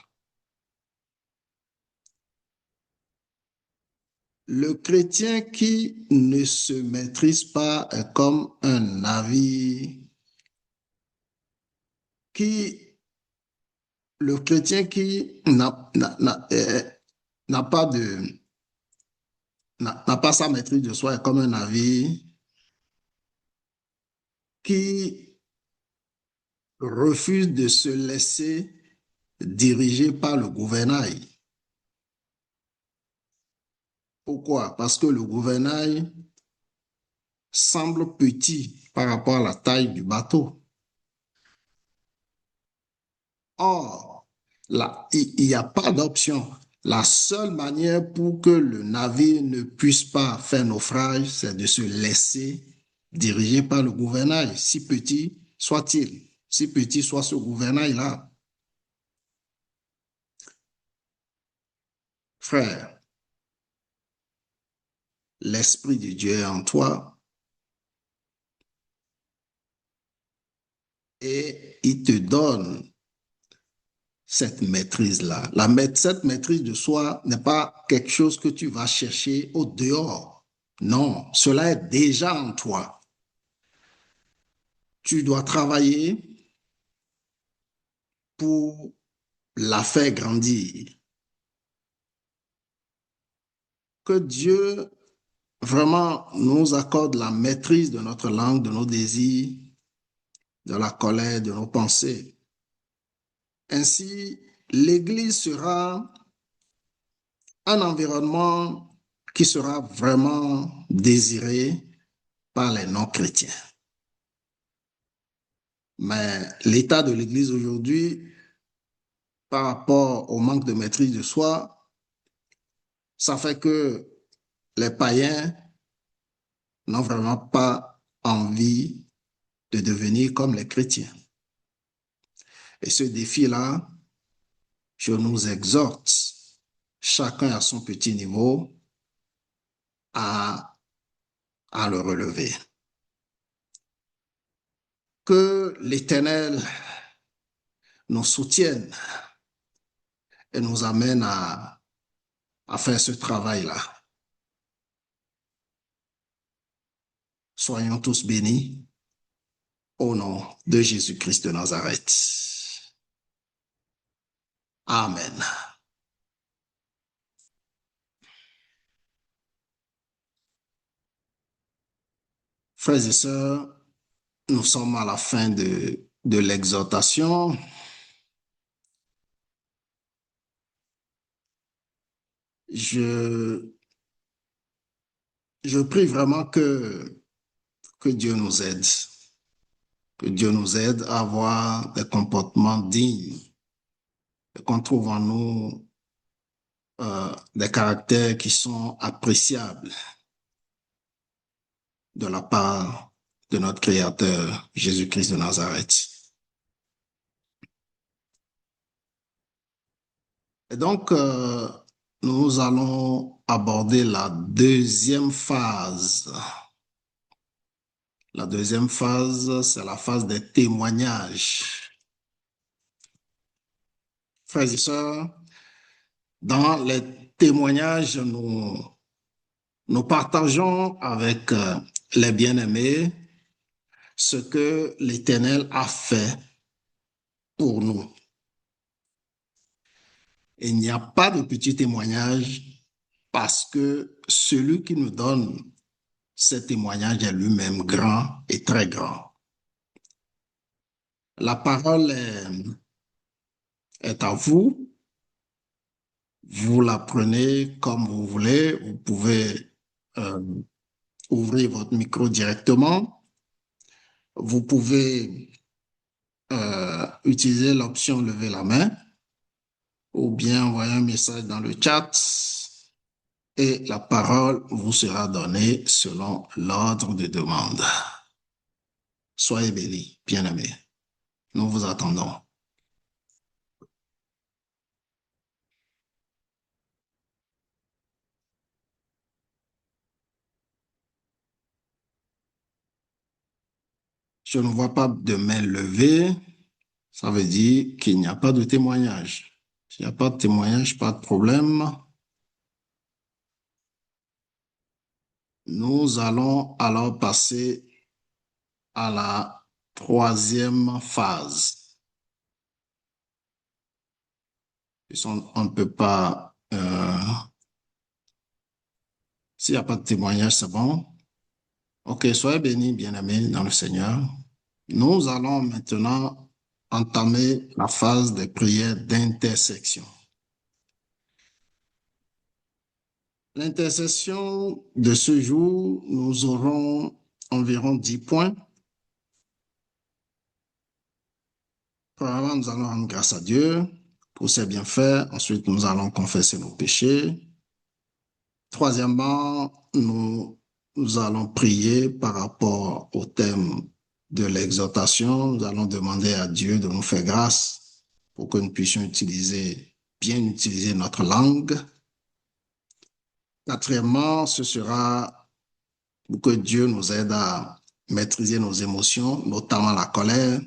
Le chrétien qui ne se maîtrise pas est comme un navire le chrétien qui n'a pas sa maîtrise de soi est comme un navire qui refuse de se laisser diriger par le gouvernail. Pourquoi? Parce que le gouvernail semble petit par rapport à la taille du bateau. Or, là, il n'y a pas d'option. La seule manière pour que le navire ne puisse pas faire naufrage, c'est de se laisser diriger par le gouvernail, si petit soit-il, si petit soit ce gouvernail-là. Frère, l'Esprit de Dieu est en toi et il te donne cette maîtrise-là. Cette maîtrise de soi n'est pas quelque chose que tu vas chercher au dehors. Non, cela est déjà en toi. Tu dois travailler pour la faire grandir. Que Dieu vraiment nous accorde la maîtrise de notre langue, de nos désirs, de la colère, de nos pensées. Ainsi, l'Église sera un environnement qui sera vraiment désiré par les non-chrétiens. Mais l'état de l'Église aujourd'hui, par rapport au manque de maîtrise de soi, ça fait que les païens n'ont vraiment pas envie de devenir comme les chrétiens. Et ce défi-là, je nous exhorte, chacun à son petit niveau, à à le relever. Que l'Éternel nous soutienne et nous amène à faire ce travail-là. Soyons tous bénis au nom de Jésus-Christ de Nazareth. Amen. Frères et sœurs, nous sommes à la fin de l'exhortation. Je prie vraiment que Dieu nous aide, que Dieu nous aide à avoir des comportements dignes, qu'on trouve en nous des caractères qui sont appréciables de la part de notre Créateur, Jésus-Christ de Nazareth. Et donc, nous allons aborder la deuxième phase. La deuxième phase, c'est la phase des témoignages. Frères et sœurs, dans les témoignages, nous partageons avec les bien-aimés ce que l'Éternel a fait pour nous. Il n'y a pas de petit témoignage parce que celui qui nous donne ce témoignage est lui-même grand et très grand. La parole est à vous. Vous la prenez comme vous voulez. Vous pouvez ouvrir votre micro directement. Vous pouvez utiliser l'option lever la main ou bien envoyer un message dans le chat et la parole vous sera donnée selon l'ordre de demande. Soyez bénis, bien-aimés. Nous vous attendons. Je ne vois pas de main levée. Ça veut dire qu'il n'y a pas de témoignage. S'il n'y a pas de témoignage, pas de problème. Nous allons alors passer à la troisième phase. On ne peut pas... s'il n'y a pas de témoignage, c'est bon. Ok, soyez bénis, bien-aimés dans le Seigneur. Nous allons maintenant entamer la phase des prières d'intercession. L'intercession de ce jour, nous aurons environ 10 points. Premièrement, nous allons rendre grâce à Dieu pour ses bienfaits. Ensuite, nous allons confesser nos péchés. Troisièmement, nous allons prier par rapport au thème de l'exhortation. Nous allons demander à Dieu de nous faire grâce pour que nous puissions bien utiliser notre langue. Quatrièmement, ce sera pour que Dieu nous aide à maîtriser nos émotions, notamment la colère.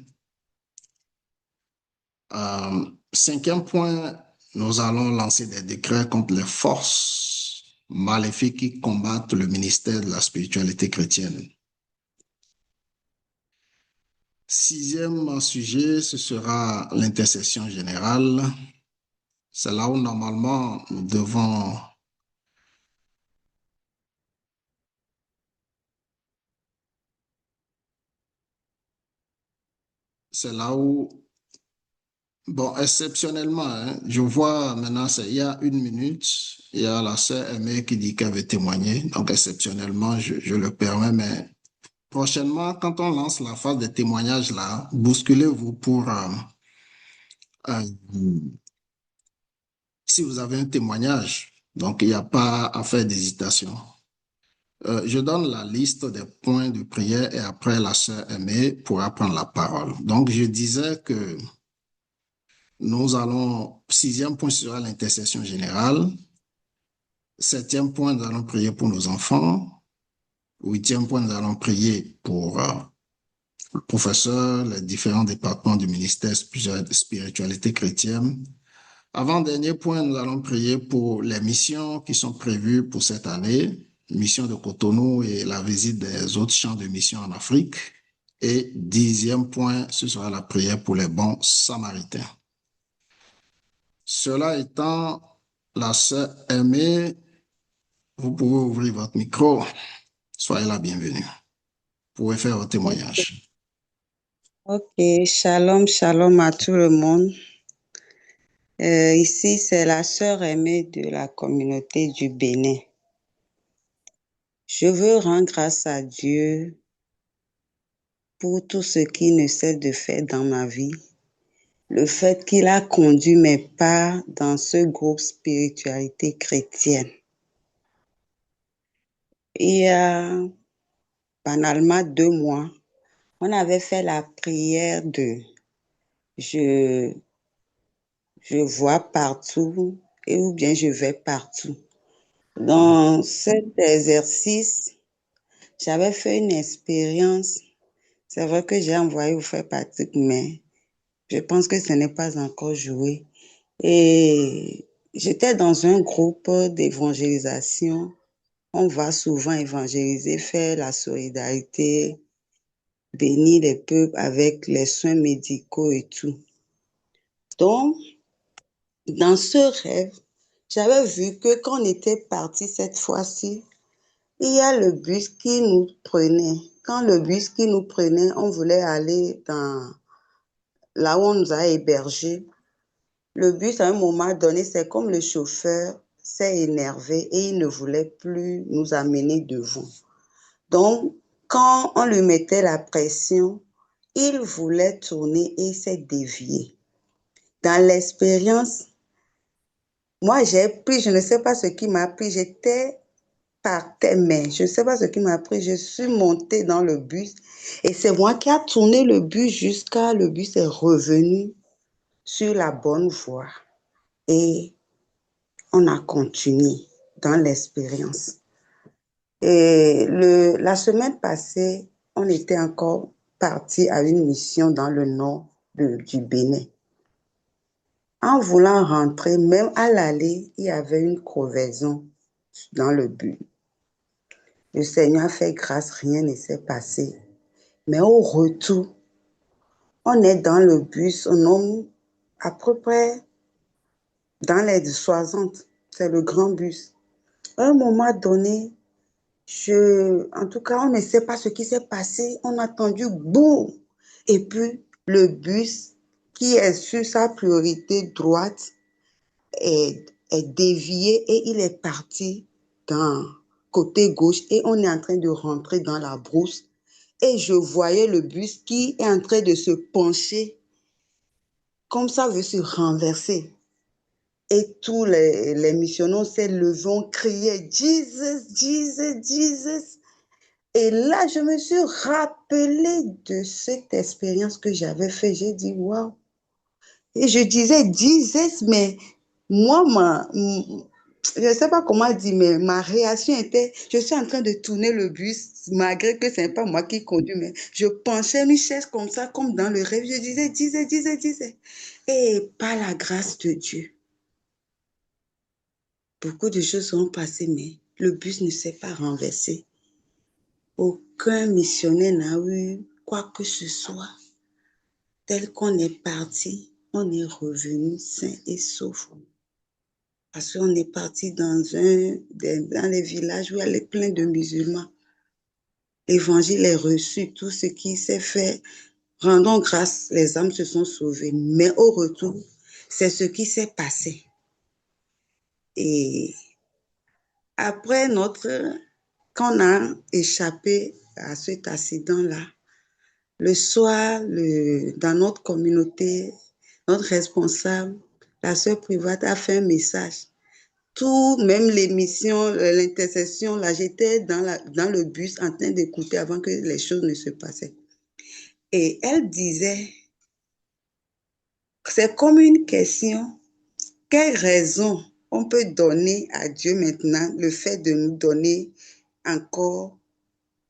Cinquième point, nous allons lancer des décrets contre les forces maléfiques qui combattent le ministère de la spiritualité chrétienne. Sixième sujet, ce sera l'intercession générale. C'est là où normalement nous devons bon, exceptionnellement, hein, je vois maintenant, il y a 1 minute, il y a la sœur Aimée qui dit qu'elle veut témoigner. Donc, exceptionnellement, je le permets, mais prochainement, quand on lance la phase des témoignages là, bousculez-vous pour euh, si vous avez un témoignage. Donc, il n'y a pas à faire d'hésitation. Je donne la liste des points de prière et après la sœur Aimée pourra prendre la parole. Donc, je disais que sixième point sera l'intercession générale. Septième point, nous allons prier pour nos enfants. 8e point, nous allons prier pour le professeur, les différents départements du ministère spiritualité chrétienne. Avant-dernier point, nous allons prier pour les missions qui sont prévues pour cette année, mission de Cotonou et la visite des autres champs de mission en Afrique. Et 10e point, ce sera la prière pour les bons samaritains. Cela étant, la sœur Aimée, vous pouvez ouvrir votre micro. Soyez la bienvenue. Vous pouvez faire votre témoignage. Ok, shalom, shalom à tout le monde. Ici, c'est la sœur aimée de la communauté du Bénin. Je veux rendre grâce à Dieu pour tout ce qu'il ne cesse de faire dans ma vie. Le fait qu'il a conduit mes pas dans ce groupe spiritualité chrétienne. Il y a banalement 2 mois, on avait fait la prière de je vois partout et ou bien je vais partout. Dans cet exercice, j'avais fait une expérience. C'est vrai que j'ai envoyé vous faire partie, mais je pense que ce n'est pas encore joué. Et j'étais dans un groupe d'évangélisation. On va souvent évangéliser, faire la solidarité, bénir les peuples avec les soins médicaux et tout. Donc, dans ce rêve, j'avais vu que quand on était parti cette fois-ci, il y a le bus qui nous prenait. Quand le bus qui nous prenait, on voulait aller dans là où on nous a hébergés. Le bus, à un moment donné, c'est comme le chauffeur s'est énervé et il ne voulait plus nous amener devant. Donc, quand on lui mettait la pression, il voulait tourner et il s'est dévié. Dans l'expérience, moi j'ai pris, je ne sais pas ce qui m'a pris, j'étais par terre, mais je ne sais pas ce qui m'a pris. Je suis montée dans le bus et c'est moi qui a tourné le bus jusqu'à le bus est revenu sur la bonne voie et on a continué dans l'expérience. Et la semaine passée, on était encore parti à une mission dans le nord du Bénin. En voulant rentrer, même à l'aller, il y avait une crevaison dans le bus. Le Seigneur a fait grâce, rien ne s'est passé. Mais au retour, on est dans le bus, on nomme à peu près dans les 60, c'est le grand bus. À un moment donné, en tout cas, on ne sait pas ce qui s'est passé. On a entendu boum. Et puis, le bus qui est sur sa priorité droite est dévié et il est parti dans côté gauche et on est en train de rentrer dans la brousse. Et je voyais le bus qui est en train de se pencher, comme ça veut se renverser. Et tous les missionnaires s'est levés, ont crié Jesus, Jesus, Jesus. Et là, je me suis rappelée de cette expérience que j'avais faite. J'ai dit, waouh. Et je disais, Jesus, mais moi, je ne sais pas comment dire, mais ma réaction était, je suis en train de tourner le bus, malgré que ce n'est pas moi qui conduis, mais je penchais une chaise comme ça, comme dans le rêve. Je disais, disais, disais, disais. Et par la grâce de Dieu, beaucoup de choses sont passées, mais le bus ne s'est pas renversé. Aucun missionnaire n'a eu quoi que ce soit. Tel qu'on est parti, on est revenu sain et sauf. Parce qu'on est parti dans les villages où il y avait plein de musulmans. L'évangile est reçu, tout ce qui s'est fait. Rendons grâce, les âmes se sont sauvées. Mais au retour, c'est ce qui s'est passé. Et après quand on a échappé à cet accident-là, le soir, dans notre communauté, notre responsable, la sœur private a fait un message. Tout, même l'émission, l'intercession, là, j'étais dans le bus en train d'écouter avant que les choses ne se passaient. Et elle disait, c'est comme une question, quelle raison on peut donner à Dieu maintenant le fait de nous donner encore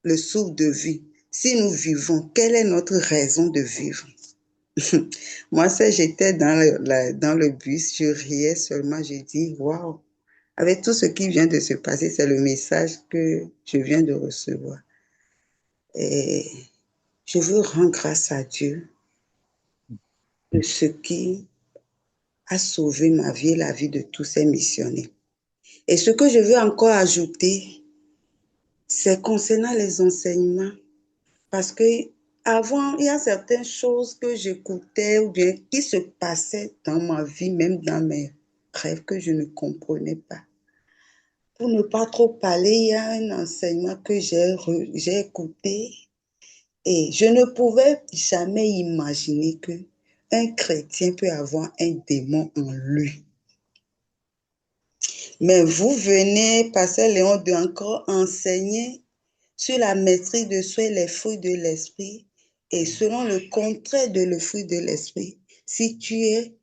le souffle de vie. Si nous vivons, quelle est notre raison de vivre? Moi, ça, j'étais dans le bus, je riais seulement, je dis, waouh, avec tout ce qui vient de se passer, c'est le message que je viens de recevoir. Et je veux rendre grâce à Dieu de ce qui a sauvé ma vie et la vie de tous ces missionnaires. Et ce que je veux encore ajouter, c'est concernant les enseignements. Parce que avant, il y a certaines choses que j'écoutais ou bien qui se passaient dans ma vie, même dans mes rêves, que je ne comprenais pas. Pour ne pas trop parler, il y a un enseignement que j'ai écouté et je ne pouvais jamais imaginer que un chrétien peut avoir un démon en lui. Mais vous venez, Pasteur Léon, de encore enseigner sur la maîtrise de soi et les fruits de l'esprit. Et selon le contraire de le fruit de l'esprit, si tu es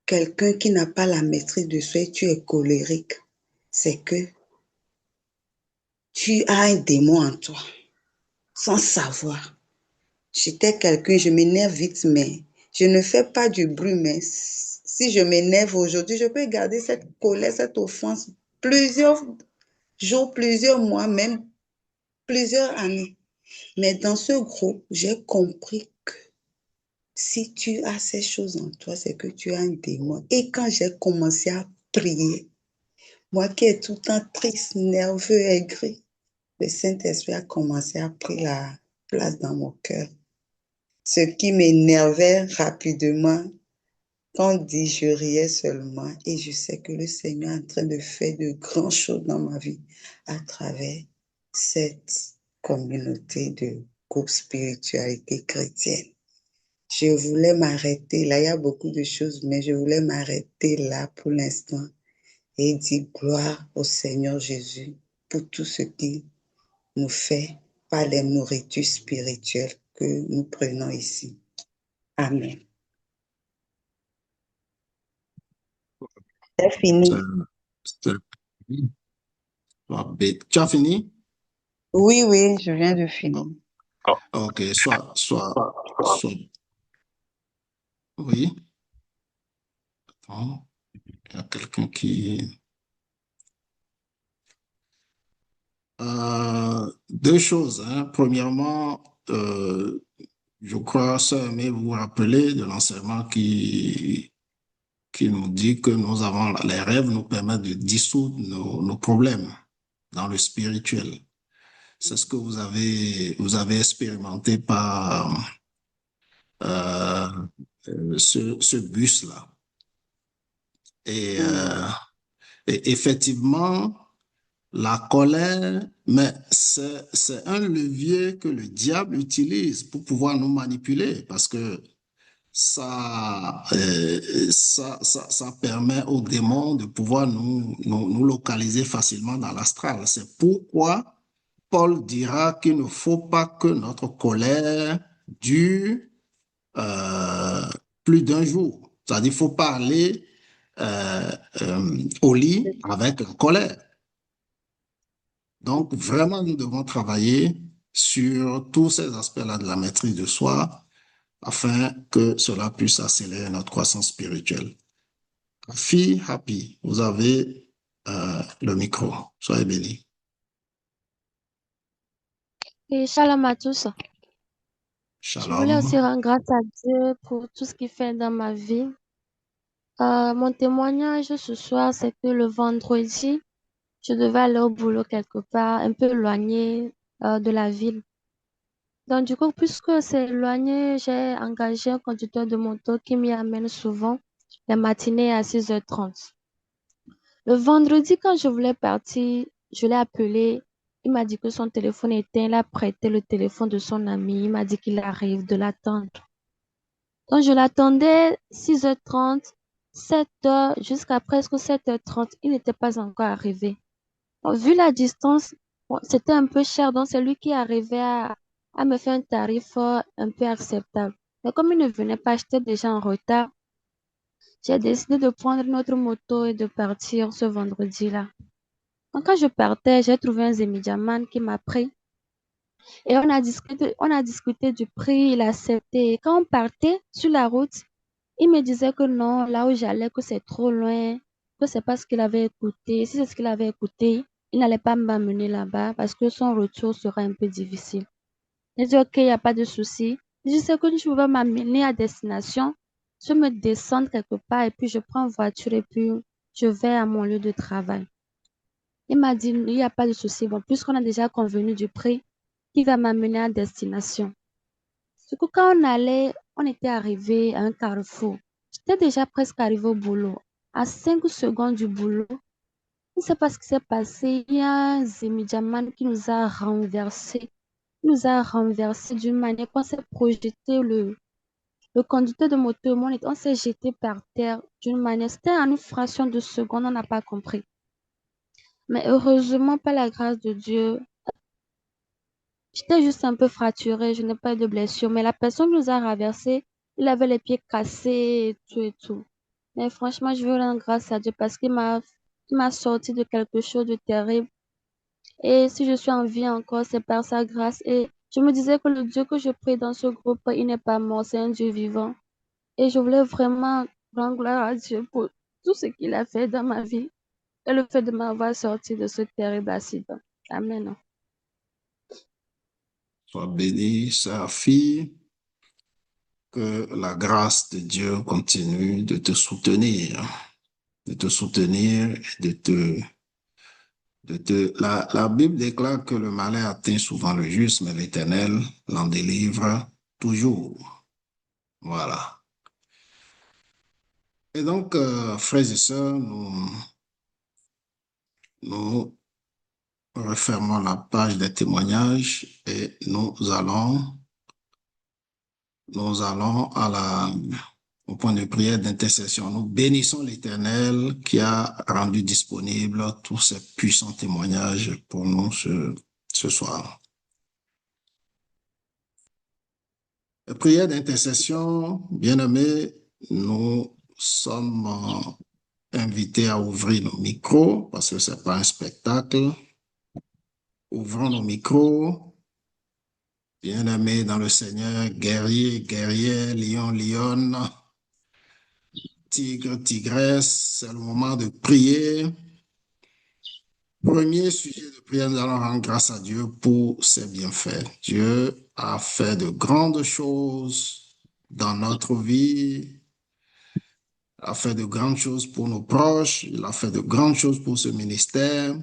quelqu'un qui n'a pas la maîtrise de soi et tu es colérique, c'est que tu as un démon en toi, sans savoir. J'étais quelqu'un, je m'énerve vite, mais je ne fais pas du bruit, mais si je m'énerve aujourd'hui, je peux garder cette colère, cette offense plusieurs jours, plusieurs mois, même plusieurs années. Mais dans ce groupe, j'ai compris que si tu as ces choses en toi, c'est que tu as un démon. Et quand j'ai commencé à prier, moi qui est tout le temps triste, nerveux, aigri, le Saint-Esprit a commencé à prendre la place dans mon cœur. Ce qui m'énervait rapidement, quand on dit je riais seulement et je sais que le Seigneur est en train de faire de grandes choses dans ma vie à travers cette communauté de groupe spiritualité chrétienne. Je voulais m'arrêter là, il y a beaucoup de choses, mais je voulais m'arrêter là pour l'instant et dire gloire au Seigneur Jésus pour tout ce qu'il nous fait par les nourritures spirituelles que nous prenons ici. Amen. C'est fini. Tu as fini? Oui, oui, je viens de finir. Ok, oui. Attends, il y a quelqu'un qui... deux choses, hein. Premièrement, je crois, sœur, mais vous vous rappelez de l'enseignement qui nous dit que nous avons les rêves nous permettent de dissoudre nos problèmes dans le spirituel. C'est ce que vous avez expérimenté par euh, ce bus-là. Et, et effectivement, la colère, mais c'est un levier que le diable utilise pour pouvoir nous manipuler parce que ça permet aux démons de pouvoir nous localiser facilement dans l'astral. C'est pourquoi Paul dira qu'il ne faut pas que notre colère dure euh, plus d'un jour. C'est-à-dire qu'il faut pas aller au lit avec la colère. Donc, vraiment, nous devons travailler sur tous ces aspects-là de la maîtrise de soi afin que cela puisse accélérer notre croissance spirituelle. Fille Happy, vous avez le micro. Soyez bénis. Et shalom à tous. Je voulais Shalom. aussi rendre grâce à Dieu pour tout ce qu'il fait dans ma vie. Mon témoignage ce soir, c'est que le vendredi, je devais aller au boulot quelque part, un peu éloigné de la ville. Donc du coup, puisque c'est éloigné, j'ai engagé un conducteur de moto qui m'y amène souvent les matinées à 6h30. Le vendredi, quand je voulais partir, je l'ai appelé. Il m'a dit que son téléphone est éteint. Il a prêté le téléphone de son ami. Il m'a dit qu'il arrive de l'attendre. Donc, je l'attendais 6h30, 7h, jusqu'à presque 7h30. Il n'était pas encore arrivé. Donc, vu la distance, bon, c'était un peu cher. Donc, c'est lui qui arrivait à me faire un tarif un peu acceptable. Mais comme il ne venait pas, j'étais déjà en retard. J'ai décidé de prendre notre moto et de partir ce vendredi-là. Donc, quand je partais, j'ai trouvé un Zemidiaman qui m'a pris. Et on a discuté du prix, il a accepté. Et quand on partait sur la route, il me disait que non, là où j'allais, que c'est trop loin, que c'est pas ce qu'il avait écouté. Si c'est ce qu'il avait écouté, il n'allait pas m'amener là-bas parce que son retour serait un peu difficile. J'ai dit, ok, il n'y a pas de souci. Je sais que tu vas m'amener à destination. Je me descends quelque part et puis je prends une voiture et puis je vais à mon lieu de travail. Il m'a dit, il n'y a pas de souci. Bon, puisqu'on a déjà convenu du prix, il va m'amener à destination. Du coup, quand on allait, on était arrivé à un carrefour. J'étais déjà presque arrivé au boulot. À 5 secondes du boulot, je ne sais pas ce qui s'est passé. Il y a un Zemidiaman qui nous a renversé. Il nous a renversé d'une manière qu'on s'est projeté. Le conducteur de moto, on s'est jeté par terre d'une manière. C'était en une fraction de seconde, on n'a pas compris. Mais heureusement, par la grâce de Dieu, j'étais juste un peu fracturée, je n'ai pas eu de blessure. Mais la personne qui nous a renversé, il avait les pieds cassés et tout et tout. Mais franchement, je veux rendre grâce à Dieu parce il m'a sorti de quelque chose de terrible. Et si je suis en vie encore, c'est par sa grâce. Et je me disais que le Dieu que je prie dans ce groupe, il n'est pas mort, c'est un Dieu vivant. Et je voulais vraiment rendre gloire à Dieu pour tout ce qu'il a fait dans ma vie et le fait de m'avoir sorti de ce terrible accident. Amen. Sois bénie, sœur fille, que la grâce de Dieu continue de te soutenir, la Bible déclare que le malheur atteint souvent le juste, mais l'Éternel l'en délivre toujours. Voilà. Et donc, frères et sœurs, nous refermons la page des témoignages et nous allons au point de prière d'intercession. Nous bénissons l'Éternel qui a rendu disponible tous ces puissants témoignages pour nous ce soir. Prière d'intercession, bien-aimés, nous sommes invités à ouvrir nos micros parce que c'est pas un spectacle. Ouvrons nos micros. Bien-aimés dans le Seigneur, guerriers, guerrières, lion, lionne, tigre, tigresse, c'est le moment de prier. Premier sujet de prière, nous allons rendre grâce à Dieu pour ses bienfaits. Dieu a fait de grandes choses dans notre vie. Il a fait de grandes choses pour nos proches. Il a fait de grandes choses pour ce ministère.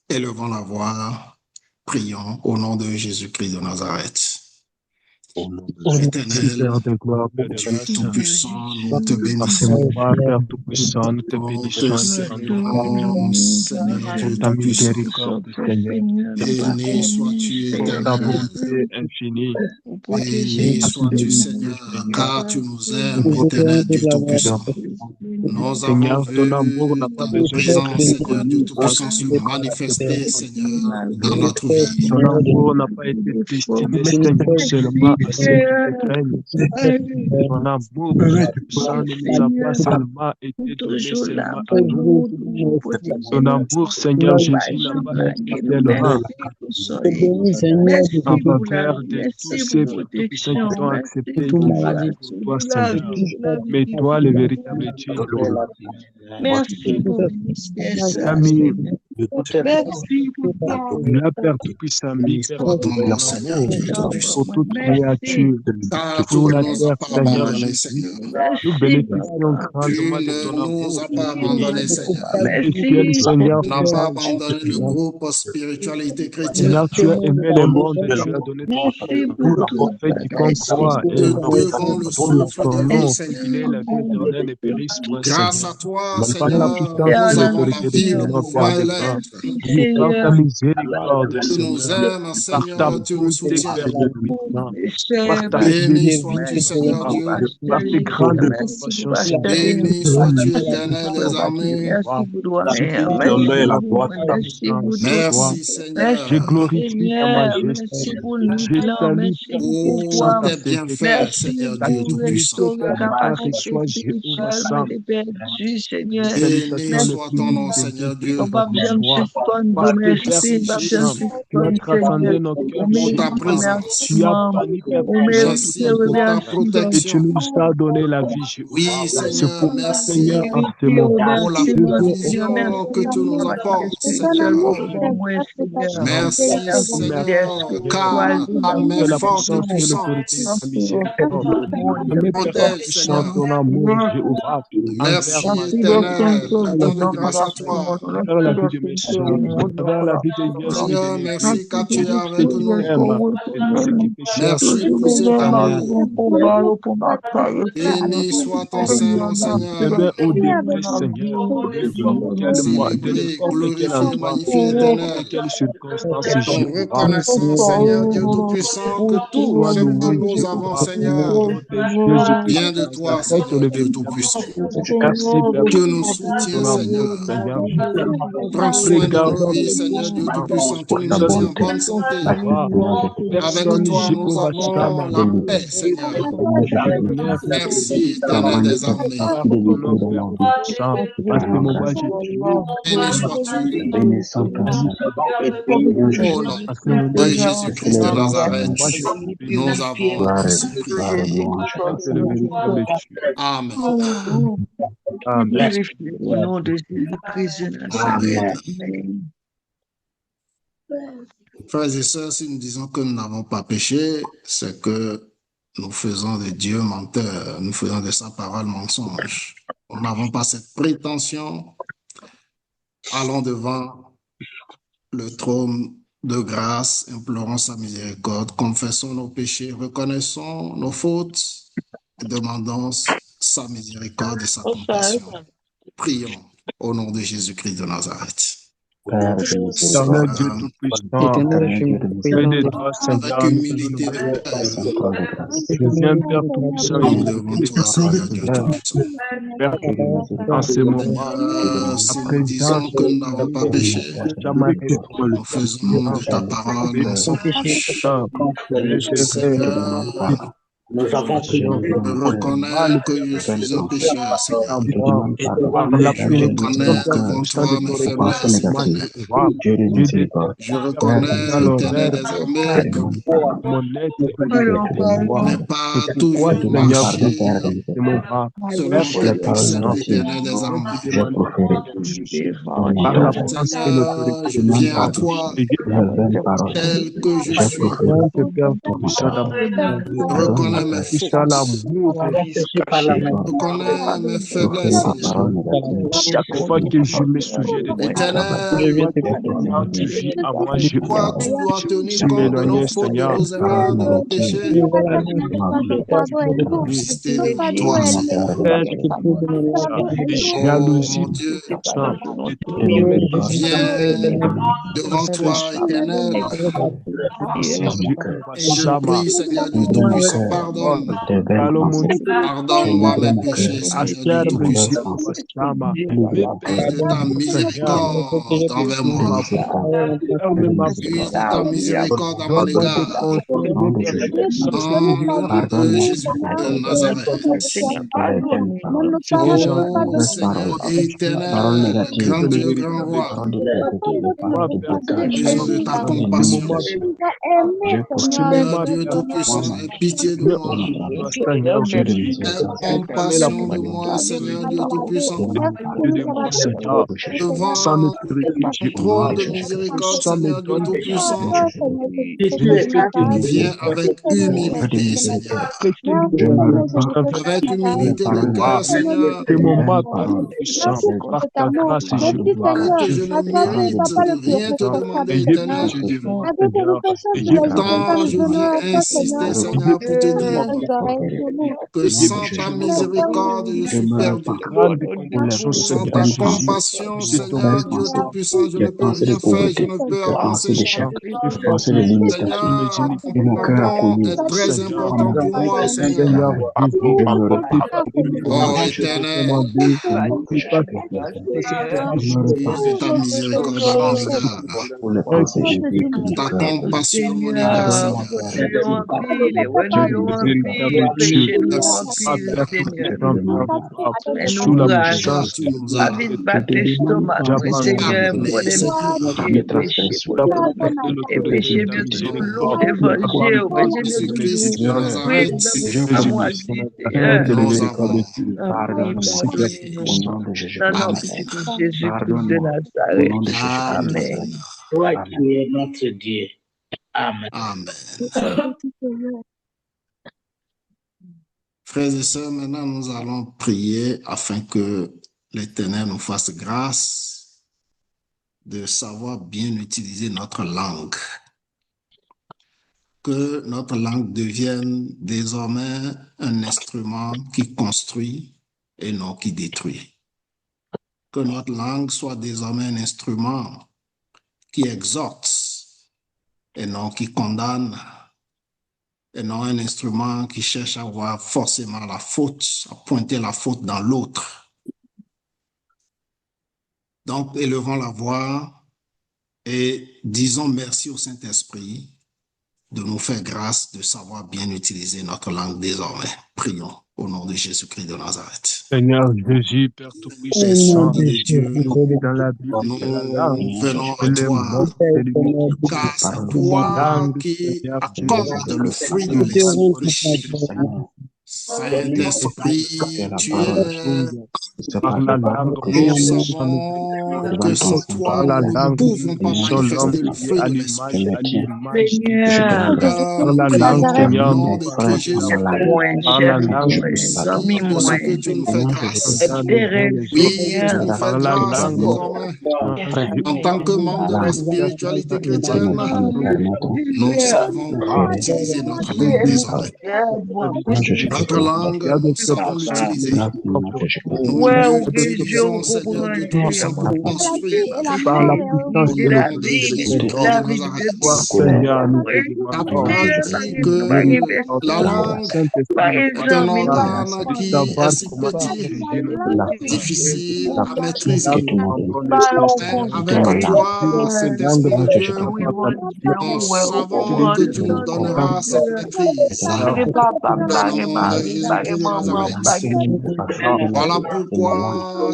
Élevons la voix. Prions au nom de Jésus-Christ de Nazareth. Éternel, de gloire, Dieu Tout-Puissant, nous te bénissons. Père Tout-Puissant, nous te Nous te bénissons. célébrons, Seigneur Dieu Pour ta Tout-Puissant. miséricorde, Seigneur. Béni sois-tu, Pour ta Éternel. bonté infinie. Béni sois-tu, Seigneur, car tu nous aimes, Éternel Dieu Tout-Puissant. Nous avons Seigneur, vu ton amour n'a pas ta besoin d'être présence, Seigneur Dieu reconnu. Tout-Puissant, se manifester, Seigneur, dans notre vie. Ton amour n'a pas été destiné, Seigneur, seulement à ceux qui te craignent. Ton amour, Tout-Puissant, ne nous a pas seulement été donné seulement à nous. Ton amour, Seigneur Jésus, n'a pas été seulement en faveur de tous ceux Tout-Puissants qui t'ont accepté et qui vivent pour toi, Seigneur. Mais toi, le véritable Dieu, Merci pour le ministère. tu as mis Merci pour ton la Père Tout-Puissant, mis Père Sois ton nom, Tout-Puissant Seigneur Dieu Tout-Puissant. pour toute créature, Car tu pour ne la nous as terre, pas Seigneur, dans abandonnés, la Seigneur. nous bénéficions Tu grandement de ne ton nous amour as pas infini. abandonnés, Seigneur. Et tu es le Seigneur Tu n'as faisant pas aussi abandonné le Tout-Puissant. groupe Spiritualité Chrétienne. Seigneur, tu as aimé le monde et tu as donné ton Merci Fils pour pour tout. fait quiconque croit Nous et te devons le pour souffle ton de vie, nom, Seigneur. qu'il ait la vie éternelle et périsse point, Grâce Seigneur. à toi, Par la Seigneur, puissance et nous avons la l'autorité de vie, ton le nom, mouvement Père et de gloire. l'être. Oui, par ta miséricorde, Tu nous Seigneur, aimes, par ta Seigneur, tu nous bonté, soutiens. Père Tout-Puissant, par ta Béni fidélité, sois-tu, Seigneur Seigneur, Dieu. par tes grandes compassions, Seigneur. Béni sois-tu, Éternel des armées. Je bénis ton nom, ta puissance, toi. Merci, Je Seigneur, glorifie ta majesté. Je salue ta pour puissante tes sévérité. bienfaits, Seigneur Ta Dieu divinité, Tout-Puissant. Père de gloire, reçoit Jéhovah Sang. Béni Salutations les soit plus ton nom, intelligentes Seigneur de Dieu. ton baptême. toi. Parce que Père Merci, Saint, Jésus, tu as transcendé nos cœurs pour chez ta toi. présence. Tu as banni, Père Saint, toute Merci pour ta ignorance et tu protection. nous as donné la vie, Jéhovah. Oui, C'est Seigneur, pour Seigneur, merci en ce moment, pour la je veux provision que tu nous apportes, Seigneur. Merci, Seigneur, car ta main tu es la forte et puissance, tu es l'autorité et puissante la miséricorde. Mais Père protège, Tout-Puissant, Seigneur. ton amour, Jéhovah, envers Merci, ma vie, éternel. envers la Tant de vie de mes grâce à frères, toi. envers la vie de mes soeurs, envers la vie de Yes et de Seigneur, Lady, merci car de tu es tous ceux avec qui nous. t'aiment, de tous ceux qui te cherchent, Merci pour cet Seigneur. amour. Béni soit ton Saint-Nom, Eh Seigneur. bien, au début, Seigneur, de Célébré, n'importe quel glorifié, endroit, magnifié, de n'importe éternel. quelle circonstance, Nous Jéhovah, reconnaissons, Seigneur Dieu Tout-Puissant, que tout sois ce que loué, nous avons, Jéhovah, au Seigneur, nom de Jésus-Christ vient de de toi, Nazareth, Seigneur le Dieu véritable Tout-Puissant. Dieu. Merci, Père Que nous Saint, pour ton soutiens, amour, Seigneur. Seigneur. Prends Pris soin de garde nos à vies, nos Seigneur Dieu sentiments. Tout-Puissant. Tu nous Personne maintiens ne en peut bonne santé. Jéhovah. Avec Personne, toi, nous Jéhovah avons Shammah. la paix, Seigneur. Seigneur, Père Merci, Tout-Puissant. éternel des armées. Gloire à ton nom, Père Tout-Puissant. À ce moment, j'ai prié. Béni Seigneur, sois-tu Jésus. au nom À ce moment, de j'ai prié. Jésus-Christ de À ce Nazareth. moment, j'ai prié. Nous avons ainsi prié. Toi, tu es le véritable Dieu. Amen. Amen. Au nom de Jésus-Christ de Amen. Nazareth. Amen. Frères et sœurs, si nous disons que nous n'avons pas péché, c'est que nous faisons de Dieu menteur, nous faisons de sa parole mensonge. Nous n'avons pas cette prétention. Allons devant le trône de grâce, implorons sa miséricorde, confessons nos péchés, reconnaissons nos fautes, et demandons sa miséricorde et sa compassion. Prions au nom de Jésus-Christ de Nazareth. Éternel Dieu Tout-Puissant, Dieu de toi, Seigneur, Avec nous faisons humilité nos de prières cœur, Je viens, Père Tout-Puissant, et nous je te devant prie toi, de Seigneur Dieu Père. Tout-Puissant. Père, en ce moment, Seigneur, la si nous disons présence que nous de ta n'avons pas parole, péché, jamais pétrole, nous faisons Seigneur. de ta parole Et mensonge. Tout-Puissant, réserver Seigneur, toute information, je toute reconnais que je suis un manipulation faite pécheur, à Seigneur. moi par la Je pénétration, reconnais Père devant Tout-Puissant, de toi mes ton regard faiblesses, sur moi, éternel. Jéhovah. Je déteste, Je Père Tout-Puissant, reconnais, éternel l'horreur des de armées, que mon être et de mon je pouvoir. n'ai C'est pas pourquoi, toujours Seigneur, je marché viens en ce moment, selon Père tes Tout-Puissant, préceptes, éternel des je viens te armées. demander de me ressusciter par la puissance et Seigneur, l'autorité je de ton viens à nom. toi Et viens tel que je la suis. présence, Père Tout-Puissant, dans mon vie. Je reconnais mes Tout-Puissant, fautes. l'amour que j'ai caché. Je reconnais mes faiblesses, Seigneur. Chaque fois que je me souviens de tes paroles, chaque Éternel, fois que tu t'identifies à moi, toi, Jéhovah, tu dois je tenir compte de nos m'éloignais, fautes, de Seigneur, nos erreurs, de nos péchés, de exister devant toi, Seigneur. Père Tout-Puissant, de Oh jalousie mon Dieu, Tout-Puissant, de toutes mes difficultés. viens devant toi, éternel, Ici, Jéhovah, et je Sama, prie, Seigneur Dieu ouvre Tout-Puissant, tes paroles, pardonne. parle mon Pardonne-moi mes péchés, Seigneur Dieu Acerbe Tout-Puissant. Jéhovah, Sama, me Use de ta perdonne, Seigneur, miséricorde envers ouvre moi. ma bouche, ferme ma Use bouche. de ta miséricorde à mon Donne-moi de égard. consommer, Père Tout-Puissant, ce Dans que je le dois nom de pardonner, Jésus de ce Nazareth. que j'en Oh ai Seigneur contre éternel, tu grand es le Dieu, grand véritable roi, Dieu. Toi, Père use Tout-Puissant, de ta en ce compassion. moment, ce Seigneur moment, Dieu Père Tout-Puissant, Tout-Puissant, aie pitié de viens moi. auprès de toi, Seigneur Jésus, Aie et connais la compassion de moi, profondeur Seigneur Dieu Tout-Puissant. de moi, Seigneur, sans Devant autorité, ton trône Jéhovah, de miséricorde, sans me Seigneur Dieu donner des Tout-Puissant, je ne fais que je louer, viens Père avec Tout-Puissant. humilité, Je Seigneur. ne fais que louer, Père Tout-Puissant, vers Avec ton trône, humilité de Jéhovah. cœur, Seigneur, C'est mon mal, Père Tout-Puissant, par ta grâce, Jéhovah. alors que Je je ne viens devant toi, mérite Père de rien te Tout-Puissant, demander, et j'ai éternel. pitié de moi, Seigneur, et j'ai pardonné Pourtant, de je moi, viens Jéhovah. insister, J'ai Seigneur, pour te pitié de moi, dire Père Tout-Puissant, que et j'ai sans ta pitié de moi, Père miséricorde, je suis perdu. grande compassion, Sans Seigneur ta Jésus. compassion, Je suis tombé Seigneur Dieu par terre. Tout-Puissant, je ne peux rien faire, je ne peux Père avancer. Tout-Puissant, efface mes péchés, mes Seigneur, ton iniquités. pardon est très Seigneur, important pour moi, Seigneur. Seigneur Jésus, tes Oh, privilèges, je t'ai éternel, demandé, efface cette passion, use de ta miséricorde à mon égard, Père, que je prie que ta tu compassion à mon égard, pardonnes Seigneur. ma part, Jéhovah. Je véritable Dieu, péché nous Merci, pas remplir, Seigneur. d'être Seigneur. comparable Fais-nous sous la grâce. Seigneur, puissance tu de nous l'autorité as Pas vite de battre l'estomac, moi, Seigneur, Jaban, pour pardonné, des Seigneur. péchés pour la nous. puissance de Et l'autorité péché de la mieux sous l'eau, miséricorde, Au l'évangile, nom péché de mieux sous Jésus-Christ de l'eau, oui, Nazareth, d'amour à Dieu, Seigneur. nous avons Oui, merci Père pardonnez-nous. puissant. Dans le nom Amen. puissant de Jésus-Christ de Nazareth. Amen. Amen. Toi, tu es notre Dieu. Amen. Amen. Frères et sœurs, maintenant nous allons prier afin que l'Éternel nous fasse grâce de savoir bien utiliser notre langue. Que notre langue devienne désormais un instrument qui construit et non qui détruit. Que notre langue soit désormais un instrument qui exhorte et non qui condamne, et non un instrument qui cherche à voir forcément la faute, à pointer la faute dans l'autre. Donc, élevons la voix et disons merci au Saint-Esprit de nous faire grâce de savoir bien utiliser notre langue désormais. Prions au nom de Jésus-Christ de Nazareth. Seigneur Jésus, Père Tout-Puissant, Esprit de Dieu, nous dit dans la Bible que la langue nous venons et à le toi, mot, c'est lui qui tue. car c'est Sur la toi langue, qui Seigneur Jésus, accorde le fruit de nous avons l'Esprit. Saint-Esprit, tu es. par la langue, Nous puissant, nous savons que sans par toi, la nous ne langue, nous pouvons pas puissons l'homme manifester le qui est fruit à de l'Esprit. l'image de Dieu. Seigneur, Seigneur, Par nous la langue, prions au Seigneur, nous nom de parlons Christ de Jésus. l'amour. moi, Par chef, la langue, moi, Nous Seigneur, ami, savons de ce moi, que tu nous fais nous grâce. regarde les uns terre, les autres. Oui, tu Seigneur, nous fais Par la grâce langue, désormais. En Jésus, tant que membre de la Seigneur, spiritualité chrétienne, nous Seigneur, savons grâce. utiliser notre Nous langue disons, désormais. Notre Seigneur, langue, il y a nous des savons papa, l'utiliser. personnes propre Nous cause. ouais, ou Il y a des que Dieu l'utilisons, personnes Seigneur Dieu comprendre, Tout-Puissant, pour oui, construire. par la oui, puissance c'est de la Au nom de l'autorité vie, de Jésus-Christ l'esprit. de la vie de Nazareth. Seigneur, nous te oui, Ta demandons parole Seigneur, dit de que venir la ordonner au langue Saint-Esprit de est un prendre charge organe et qui est savoir si comment petit, utiliser notre langue afin que difficile à là maîtriser. nous rendons le Ballon Mais nécessaire avec construit, pour toi, que cette langue Saint-Esprit de puisse Dieu, oui, avoir sa mon Dieu, nous liberté, ouais, ou savons que utiliser comprendre, tu nous notre donneras langue, cette maîtrise. Seigneur, bagay papa, Au bagay nom de mari, bagay Jésus-Christ de maman, Nazareth. bagay tout monde. Voilà pourquoi,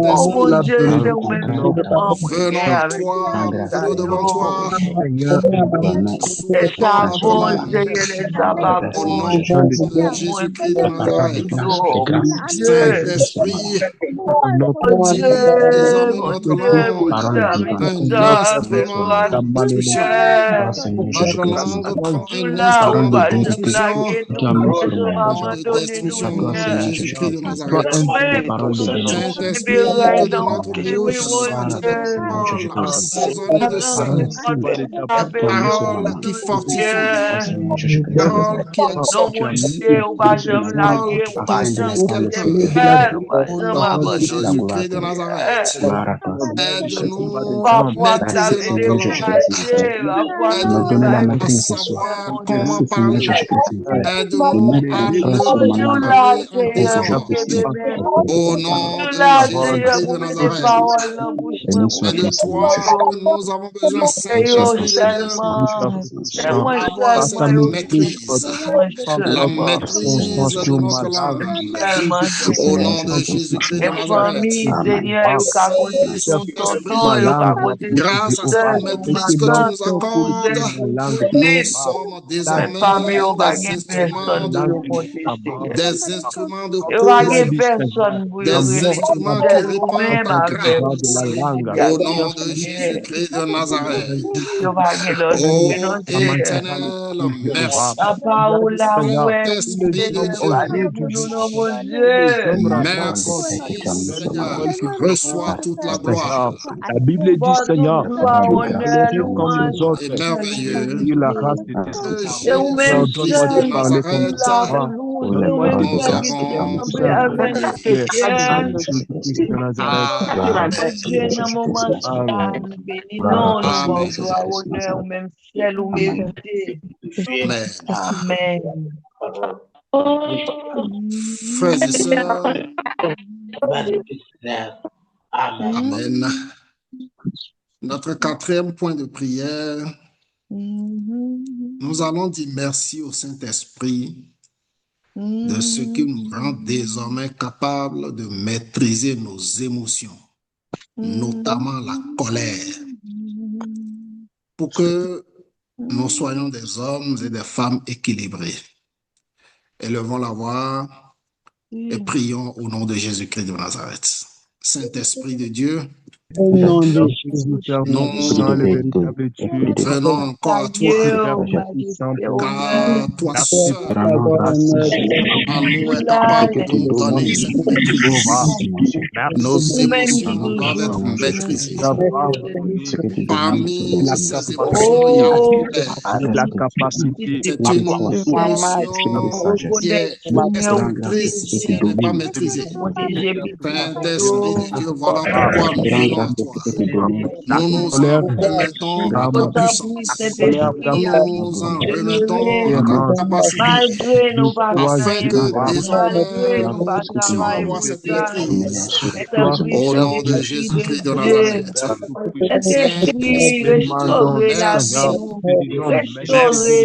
Oh mon Saint-Esprit Dieu, de c'est Dieu, au même non seulement moi venons à avec toi, nous venons devant toi, Seigneur, nous les soumettons notre savons, langue Seigneur, les au ababos, nom Jean de de moi, Jésus-Christ de Nazareth. oh mon Dieu, Saint-Esprit, non mon utilise Dieu, désormais mon notre Dieu, mon langue, Dieu, avec un ça, avec instrument moi, de construction. Seigneur. Notre langue prend Nous un là, on instrument de va jamais construction blaguer, nous va jamais et de abandonner, nous, destruction au nom de Seigneur. Jésus-Christ de soit Nazareth. Oui, Saint-Esprit, que libérer de dans notre mon esprit, bouche mon sortent des Dieu. paroles assaisonnées La de langue sel, qui va porte l'établir la des ton nom. paroles bénédiction, qui mon fortifient, Dieu. paroles qui Non, exhortent, mon Dieu, on va jamais paroles blaguer, qui on va construisent jamais quelqu'un. faire, on va Au jamais nom de abandonner. Jésus-Christ de Nazareth, On va aide-nous à apprendre la maîtriser notre langue. démocratie, on va apprendre le Aide-nous à pratique, savoir mon comment Dieu. parler. Aide-nous à ne pas Toujours là, parler en Seigneur, pour désordre. que bébé. Au nom Toujours de là, Seigneur, Jésus-Christ pour de mettre des Nazareth. paroles dans la bouche, moi, pour Et de toi dire. que nous avons besoin, Et yo Saint-Esprit de Dieu, seulement, c'est pour moi avoir Par ta cette seulement, maîtrise, maîtrise, votre moi la votre seulement, maîtrise circonstance, de ma notre langue, langue. seulement, Au Seigneur. nom de Jésus-Christ de Et Nazareth. famille, Seigneur, yo ka Si compter sur ton Saint-Esprit, nom, ma yo ka langue, compter sur grâce à cette Jéhovah, Dieu, sur et ma maîtrise que que tu l'homme nous tante, compose sur accordes, ma langue nous d'État. sommes Là, mes familles, désormais yo Seigneur, pa des gen la personne instruments pour de, yo langue de compter, Shabbat, Seigneur. des instruments de Yo pa il a gen dit, cohésion, Seigneur, personne pour yo la des mort et la instruments vie qui seul ou répandent même ta dépend du avec pouvoir ou de la grâce. langue. Au prédicateur, nom de Seigneur. Jésus-Christ de Nazareth. Yo pa gen l'autre Seigneur, Dieu, Ô non, la Seigneur. Éternel, manifestation Jéhovah. La merci. Il a dit, parole là, Seigneur, ouais, tous oui, les Saint-Esprit de hommes Seigneur, Dieu, parlez autour pour du nous, monde, non, mon tous les Dieu. hommes racontent merci, toutes les Seigneur. paroles que tu Reçois entends. toute la gloire. Seigneur, la Bible dit, Pour toute Seigneur, gloire, tu es honneur, élevé comme les louange, Et autres. salut, merveilleux, Et la vérité. race de tes enfants. C'est vous-même Jésus-Christ Seigneur, donne-moi de de seul, parler qui comme Nazareth, ton là pour enfant. nous, c'est Donne-moi vous-même de nous seul parler qui comme avons ton ressemble fils. à prié. Au nom vérification. de Jésus-Christ de Nazareth. Oh Dieu, dans Amen. le moment ça, Amen. nous bénissons, nous Amen. rendons gloire, honneur, ou même ciel ou mérité. Amen. Amen. Frères et sœurs, Amen. Amen. Notre quatrième point de prière, nous allons dire merci au Saint-Esprit de ce qui nous rend désormais capables de maîtriser nos émotions, notamment la colère, pour que nous soyons des hommes et des femmes équilibrés. Élevons la voix et prions au nom de Jésus-Christ de Nazareth. Saint-Esprit de Dieu, Au nom de Jésus, nous le véritable Dieu, venons encore à toi, car toi seul en nous est capable de nous donner cette maîtrise. Nos émotions doivent être maîtrisées. Parmi ces émotions, il y a la capacité. C'est une émotion qui est destructrice si elle n'est pas maîtrisée. Saint-Esprit de Dieu, voilà pourquoi nous venons à toi. Nous nous en remettons à ta puissance. Nous nous en remettons à ta capacité. Afin que désormais nous puissions avoir cette maîtrise. Au nom de Jésus-Christ de Nazareth. Saint-Esprit, merci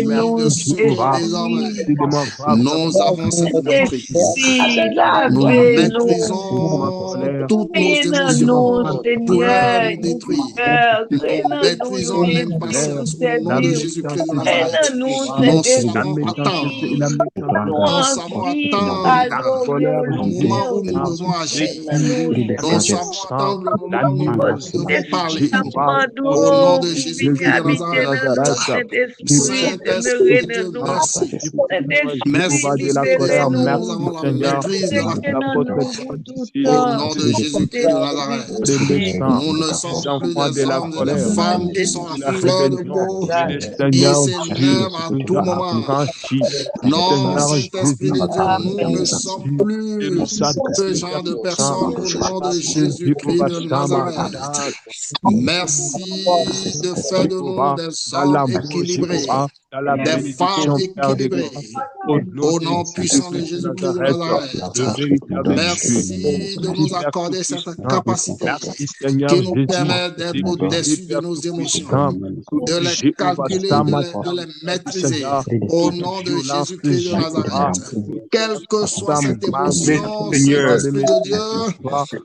de ce que désormais nous avons cette maîtrise. Nous maîtrisons toutes nos émotions qui pourraient nous détruire. Nous maîtrisons l'impatience au nom de Jésus-Christ de Nazareth. Nous savons attendre. Nous savons attendre le moment où nous devons agir. Nous savons attendre le moment où nous devons parler. Au nom de Jésus-Christ de Nazareth. Saint-Esprit de Dieu, merci. Merci de ce que désormais nous avons la maîtrise de la au nom de Jésus-Christ de Nazareth. Nous ne sommes plus des hommes et des femmes qui sont à fleur de peau, qui s'énervent à tout moment. Non, Saint-Esprit de Dieu, nous ne sommes plus ce genre de personnes au nom de Jésus-Christ de Nazareth. Merci de faire de nous des hommes équilibrés, des femmes équilibrées. Au nom puissant de Jésus-Christ de Nazareth. Merci de nous accorder cette capacité qui nous permet d'être au-dessus de nos émotions, de les calculer, de les maîtriser. Au nom de Jésus-Christ de Nazareth. Quelle que soit cette émotion, Saint-Esprit de Dieu,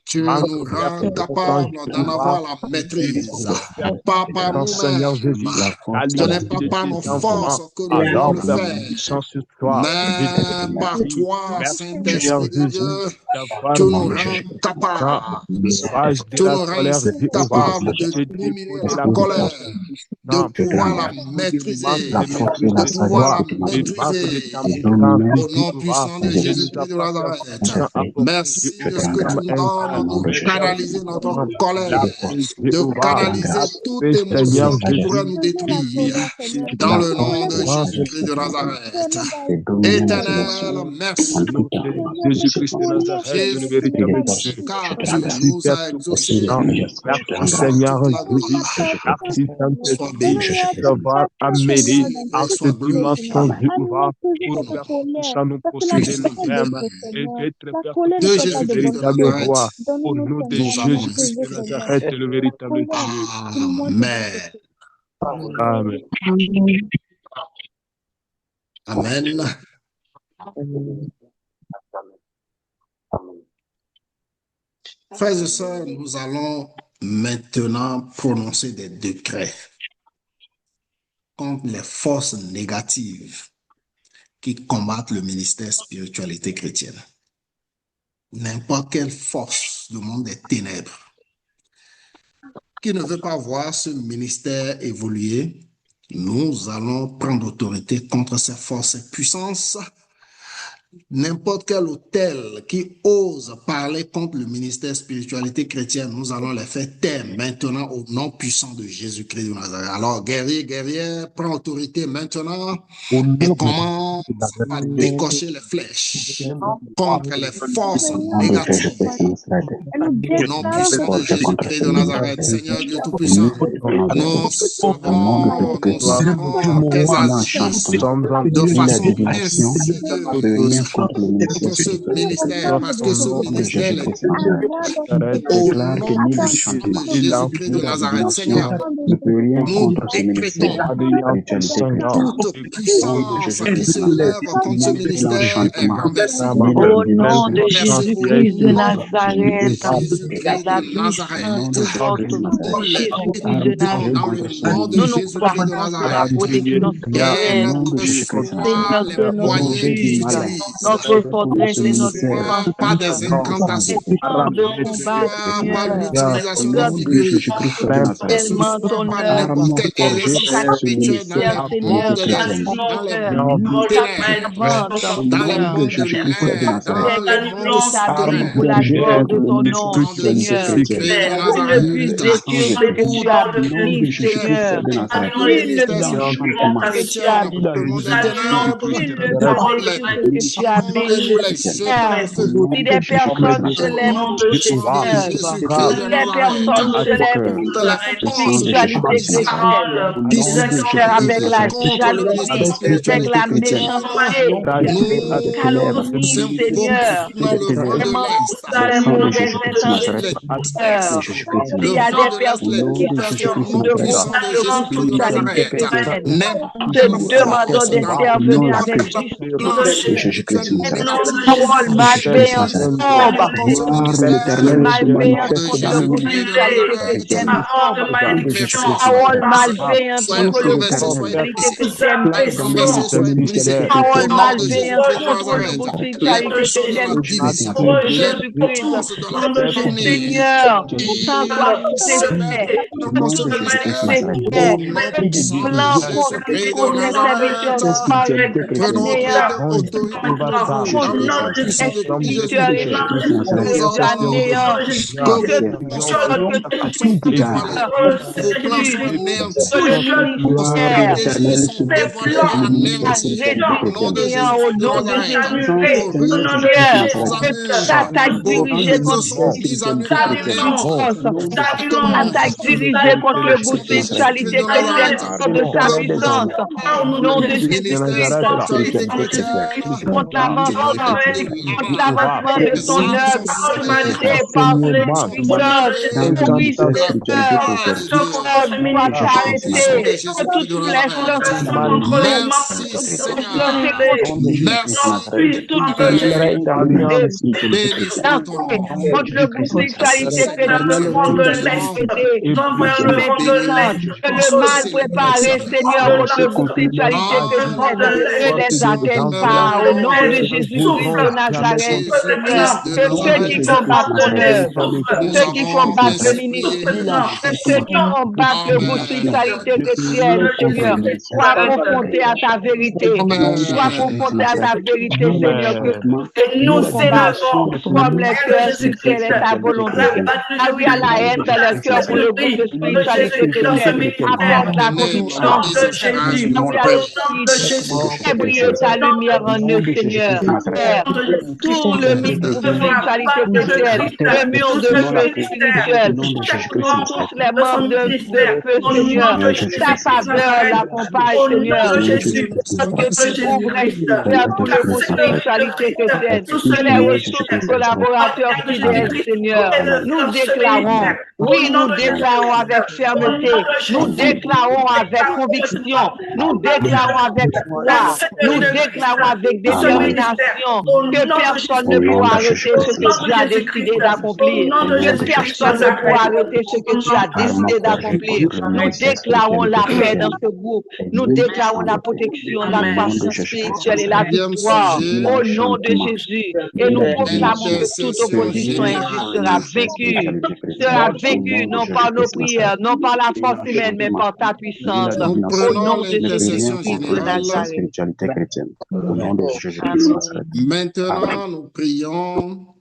tu nous rends capables d'en avoir la maîtrise. Pas par nous-mêmes. Ce n'est pas par nos forces que nous pouvons le faire. Mais par toi, Saint-Esprit de Dieu, tu nous rends capables. Tu nous rends capables de diminuer la colère, de pouvoir la maîtriser, de pouvoir la maîtriser. Au nom puissant de Jésus-Christ de Nazareth. Merci de ce que tu nous donnes de canaliser notre colère, de canaliser toute émotion qui pourrait nous détruire. Dans le nom de Jésus-Christ de Nazareth. Éternel, merci. Jésus-Christ de Nazareth, le véritable Dieu. Car tu nous as exaucés. Merci Seigneur Jésus. Merci Saint-Esprit d'avoir amené à cette dimension Jéhovah pour faire ça nous posséder nous-mêmes et d'être perfectibles de véritable roi. Au nom de Jésus-Christ de Nazareth, le véritable Dieu. Amen. Amen. Amen. Frères et sœurs, nous allons maintenant prononcer des décrets contre les forces négatives qui combattent le ministère spiritualité chrétienne. N'importe quelle force du monde des ténèbres qui ne veut pas voir ce ministère évoluer, nous allons prendre autorité contre ces forces et puissances. N'importe quel autel qui ose parler contre le ministère spiritualité chrétienne, nous allons les faire taire maintenant au nom puissant de Jésus-Christ de Nazareth. Alors, guerrier, guerrière, prends autorité maintenant et commence à décocher les flèches contre les forces négatives. Au nom puissant de Jésus-Christ de Nazareth, Seigneur Dieu Tout-Puissant, nous savons tes agis de façon insidieuse. contre ce ministère, parce que ce ministère est au nom de Jésus-Christ de Nazareth. Seigneur, nous décrétons toute puissance qui se lève contre ce ministère est renversée. Au nom de Jésus-Christ de Nazareth, Jésus-Christ la de Nazareth, puissance forte nous les Jésus-Christ de décrétons dans le Nazareth. nom de Nous Jésus-Christ de croyons sur la Nazareth. protection Quel spirituelle. que soient Seigneur, les c'est notre moyens qu'ils refuge, utilisent, notre que forteresse ce et ne notre soit défense. pas des incantations, Hors de que ce combat, soit pas Seigneur. l'utilisation de Garde figurines, que ce tellement soit ton pas œuvre. n'importe quel exercice spirituel dans Ministère, les mondes Seigneur, de chaque l'esprit, dans les ministère, ténèbres, servante, dans les Seigneur. mondes de l'air, dans les mondes Établi pour souterrains, la gloire de ton au nom, nom de Seigneur. Jésus-Christ de Qu'il ne puisse Nazareth, détruire ce que pour tu as tout béni, Seigneur. tout Qu'il ne ministère puisse spirituel détruire ce que tu as chrétien béni, dans le monde des Seigneur. ténèbres, Qu'il ne nous puisse les détruire ce que tu as prenons et nous béni, les jetons Seigneur. au feu. Si des personnes se Au lèvent nom contre ce puissant de Seigneur, Jésus-Christ si de des personnes se Nazareth, lèvent toutes contre les cette forces spiritualité chrétienne, qui Seigneur, avec la s'opposent contre le ministère jalousie, spirituel avec et la chrétien, méchanceté, nous calomnie, Seigneur, invoquons le vent de vraiment l'Est les mauvaises qui les intentions, texte. Seigneur. Le S'il y a vent des de l'Est les personnes qui sont texte sur au nom de puissant de de Jésus-Christ de spiritualité Nazareth. chrétienne, te N'importe demandons force d'intervenir avec n'importe plan justice. spirituel Parole négatif malveillante tombe. contre ce ministère, au nom Malveillante de contre le groupe Jésus-Christ de spiritualité Nazareth, chrétienne tombe. renversé, soyez Parole renversé, malveillante soyez contre le renversés, groupe soyez spiritualité brisés, chrétienne soyez tombe. renversés, soyez brisés, au Parole nom de malveillante Jésus-Christ de contre le Nazareth. groupe Les spiritualité puissants de chrétienne la tombe. division, Au nom de les Jésus-Christ. forces de la calomnie Seigneur, sans qui toi tout est se fait. mettent contre ce Tout ministère, est au fait. nom Que tout puissant de plan Jésus-Christ de contre les serviteurs Nazareth, parle prenons néant. toute autorité devant vous dans le nom Contre puissant de esprit Jésus-Christ. Nous à ordonnons néant. que Que vos plans soient tout dévoilés, vos plans soient que anéantis, le vos ministère stratégies sont dévoilées et à anéanties au nom de réduire néant au Jésus-Christ de nom de Nazareth. Jésus-Christ. Vos ruses Seigneur, sont que toute anéanties, attaque vos dirigée plaies contre sont mises à nu et anéanties. toute attaque dirigée contre le groupe Jésus-Christ spiritualité de chrétienne Nazareth, de sa que puissance. Nom de le ministère Jésus-Christ, spiritualité chrétienne contre continue l'avancement, d'être contre libre. l'avancement de Les ton âmes œuvre, sont sauvées, par les cette âmes sont puissance, délivrées pourrit pour cette la œuvre, gloire de toute Dieu. œuvre soit Au nom puissant arrêtée, de que Jésus-Christ toute de flèche Nazareth. lancée Merci Seigneur. Merci toute Père. flèche Béni soit ton nom. contre le groupe Merci spiritualité Seigneur. Tu es chrétienne, tout toute puissant. iniquité, Tu es toute béni. impuissance, que le Tu es mal célébré, préparé, Seigneur. Seigneur, contre le groupe spiritualité Ah, tu chrétienne, ne les atteigne œuvres pas. Au au nom nom de Jésus-Christ de de Nazareth, Seigneur, Jésus-Christ de que ceux qui Nazareth. combattent ton œuvre, Nous ceux qui avons combattent le ainsi prié. ministère, que ceux qui combattent le groupe Amen. spiritualité chrétienne, Seigneur, soient confrontés à ta vérité. Sois Amen. confronté à ta vérité, Seigneur, que tous ceux qui Nous nous combattent, célébrons comme les cœurs si tel est ta volonté. la Là où il y a la haine dans le cœur pour le groupe de spiritualité chrétienne, apporte In the la name conviction. of Jesus Christ, Là we où il y a pray. l'esprit, fais briller ta lumière en eux, Seigneur. Père, tout le groupe de spiritualité chrétienne, le mur de feu spirituel, tous les membres de feu, Seigneur. Ta faveur l'accompagne, Seigneur. Que tu ouvres vers tout le groupe spiritualité chrétienne, que les ressources et collaborateurs fidèles, Seigneur. Nous déclarons, oui, nous déclarons avec fermeté, nous déclarons avec conviction, nous déclarons avec foi, nous déclarons avec détermination que personne ne pourra arrêter ce que tu as décidé d'accomplir, que personne ne pourra arrêter ce que tu as décidé d'accomplir. Nous déclarons la paix dans ce groupe, nous déclarons la protection, la croissance spirituelle et la victoire au nom de Jésus. Et nous proclamons que toute opposition injuste sera vaincue non par nos prières, non par la force humaine, mais par ta puissance. Nous Au prenons nom de l'intercession Jésus-Christ de générale. Nazareth. Maintenant, nous prions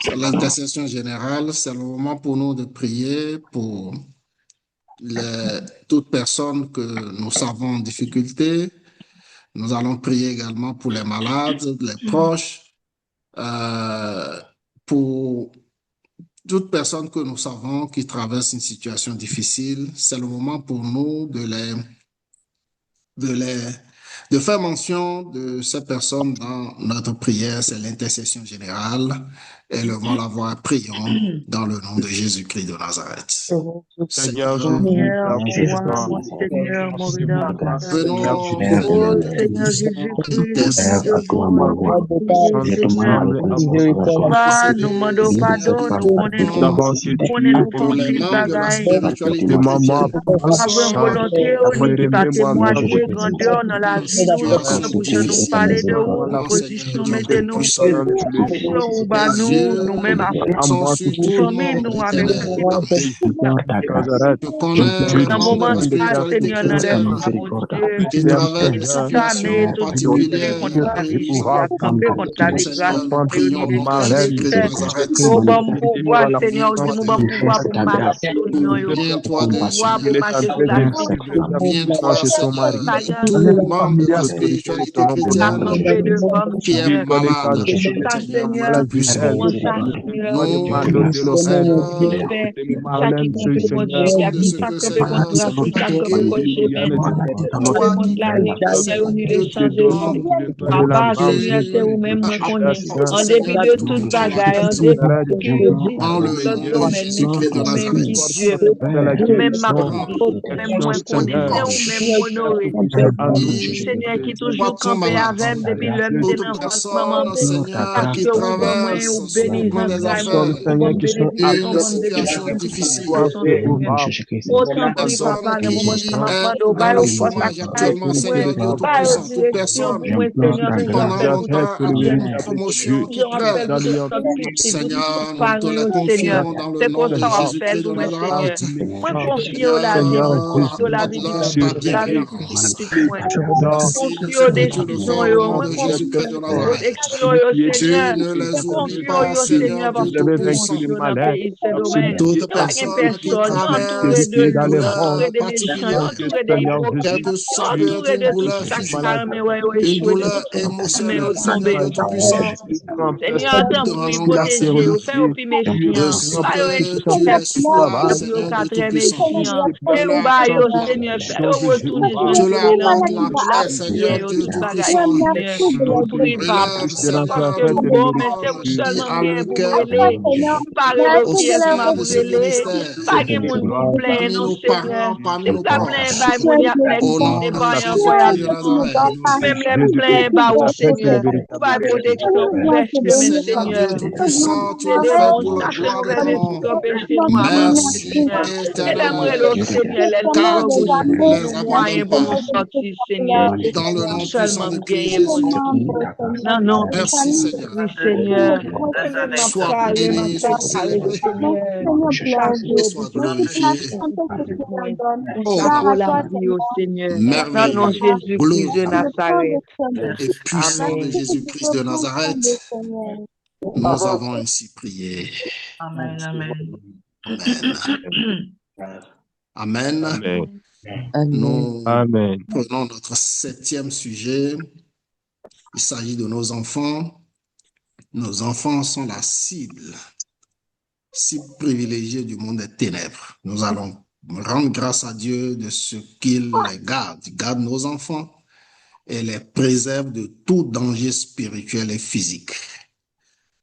sur l'intercession générale. C'est le moment pour nous de prier pour toute personne que nous savons en difficulté. Nous allons prier également pour les malades, les proches, pour toute personne que nous savons qui traverse une situation difficile. C'est le moment pour nous de de faire mention de ces personnes dans notre prière. C'est l'intercession générale. Élevons la voix, prions dans le nom de Jésus-Christ de Nazareth. Seigneur Seigneur, Jésus, mon Seigneur, mon Rédempteur. Venons Oh, Seigneur Dieu Seigneur Tout-Puissant, Jésus-Christ, nous intercéder devons prier, Seigneur. Nous demandons pardon, nous connaissons d'abord que Dieu, nous pour les pile membres de la bagaille. spiritualité de maman, chrétienne. Avons volonté, ni qui pas témoigner grandeur dans la vie, nous, nous bouchons nous parler de vous, position, mettez-nous, mission ou bas nous-mêmes à sont sur tout le famille, monde nous avec éternel. Nazareth, Je connais les dans le membres de moment la spiritualité Seigneur, dans les chrétienne mon Dieu, qui traversent des entamé situations toute particulières contre la vie, à camper contre la dégrâce, Seigneur, nous prions réunir les pour chants de Jésus-Christ de paix. Nazareth. Au bon pouvoir, Seigneur, Viens-toi dis-nous de bon nous. pouvoir pour marcher sur l'union, Viens-toi de pouvoir nous. pour marcher sur la Viens-toi, Seigneur, Seigneur, tout membre de la spiritualité à chrétienne camper devant, qui est Seigneur. malade. Ça, Seigneur Dieu Seigneur, Tout-Puissant, comment ça, Seigneur, nous, Seigneur, chaque camper, mon Dieu, sommes de qui ce pas que, camper contre Seigneur, la vie, tu pas peux camper contre le guérir. chemin, Toi contre la vie, Seigneur réunir les Dieu chants de Tout-Puissant, Papa, Seigneur, c'est qui vous-même me connaît. apporte, En dépit Seigneur, de toute toute la bagaille, en tête dépit de qui je dis, dans le l'autre nom de domaine, mais Jésus-Christ c'est de vous-même qui Nazareth. Dieu. Vous-même m'a Prends pris, vous-même moi connaît, c'est vous-même honoré. Seigneur, qui toujours ton campé malade. avec depuis l'homme de Toute l'enfance, maman, personne, Seigneur, parce qui que vous, bon, moi, traverse vous sur le plan bénissez, des vous, affaires bon, bénédiction, une mon situation bénédiction, difficile. Seigneur. Autant pris, Personne papa, le moment qui de ma est demande, au dans bail, le au force à chômage actuellement, Seigneur Dieu bail, aux Tout-Puissant. Toute direction, personne pour moi, Seigneur, qui nous pendant appelle un pour temps a eu une promotion nous qui appelle crève. pour toute sorte de difficulté, Seigneur, toute nous te le farine, Seigneur. confions dans le C'est nom comme de ça, on appelle Jésus-Christ de pour moi, Seigneur. Nazareth. Moi, confie au la vie, moi, Seigneur, confie au la vie du accorde-leur petit, ta la vie bienveillance. du petit, moi. Merci Confie parce aux que tu le fais décisions, au nom moi, de confie Jésus-Christ de aux Nazareth. protection, Tu Seigneur. ne Moi, les oublies confie pas, au Seigneur Seigneur, Dieu parce que vous Tout-Puissant. monsieur dans le pays, c'est domaine. Toute Pas une personne qui personne, entouré traverse de une loups, douleur entouré de méchants, particulière, entouré d'hypocrites, quelle que ça peut être entouré une de tout douleur ça qui physique, parle, mais ouais, une échoué, de douleur tout ça, mais émotionnelle, tombé, Seigneur Dieu Tout-Puissant, Seigneur, nous attends te pour lui rendons grâce protéger, ou faire au plus de méchant. ce Pas que un tu les chef pour sois, capable, au Seigneur Dieu quatre Tout-Puissant. méchant. Tu Et ou leur bah, yo, apportes Seigneur, fais au retourner sur Tu leur esprit apportes la l'amour, la paix, Seigneur prière, Dieu toute bagaille, Tout-Puissant. Seigneur. Nous prions, papa. Relève, Parce Seigneur, que tout vous bon, mais c'est vous homme qui seulement a bien le pour cœur brûler. Pas au qui est m'a sujet de ce brûlé. ministère. Pas de monde pour plaindre, Parmi non, nos Seigneur. parents, parmi Si nos vous avez plein, proches, bah, mon y a plein au qui nom de dépend, quoi, y a Jésus-Christ de besoin. Nazareth. Même les pleins, bah, au Seigneur. Vous va protection ouverte, chemin, Seigneur Dieu Seigneur. Tout-Puissant, tu le fais Démon, pour la chaque gloire de mauvais ton esprit nom. empêché nous avancer, Merci Seigneur. Et l'aimerait éternel, le Seigneur, l'ennemi car au tu bout ne pour les nous abandonnes moyens pour pas. nous sortir, Seigneur. Dans le Nous nom puissant seulement de Christ gagner, mon Jésus. Dieu. Non, non, Merci Seigneur. oui, Seigneur. M'a Sois parlé, béni, sois célébré Seigneur. Chargé et au sois bout de glorifié. ça Oh, pour la vie au Seigneur. Dans le nom de merveilleux, Jésus-Christ de glorieux Nazareth. et puissant de Amen. Jésus-Christ de Nazareth, nous avons ainsi prié. Amen. Amen. Amen. Amen. Nous Amen. prenons notre 7e sujet. Il s'agit de nos enfants. Nos enfants sont la cible privilégiée du monde des ténèbres. Nous allons rendre grâce à Dieu de ce qu'il les garde. Il garde nos enfants et les préserve de tout danger spirituel et physique.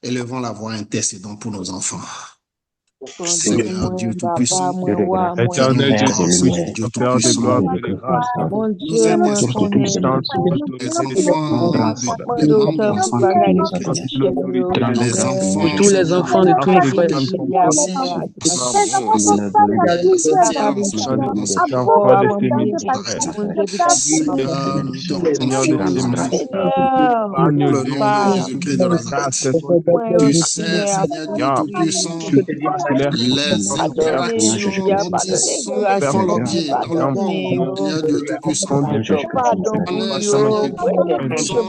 Élevons la voix, intercédons pour nos enfants. Seigneur Dieu Tout-Puissant, Éternel Dieu, Seigneur Dieu Père de Tout-Puissant, gloire et de grâce, Mon nous Dieu, mon intercédons Seigneur. les enfants, les Mon membres de la docteur, bagaille, spiritualité chrétienne, l'autorité des les enfants, Pour tous les enfants de tous mes frères. enfants de féminine, Seigneur, nous te confions nos enfants. par Dans nos le Dieu, nom de Jésus-Christ de Nazareth. Tu sais, Seigneur Dieu Tout-Puissant, les interactions dont ils font l'objet dans le monde, Seigneur Dieu Tout-Puissant. On est, Seigneur Dieu Tout-Puissant,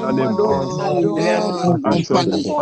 en leur compagnie.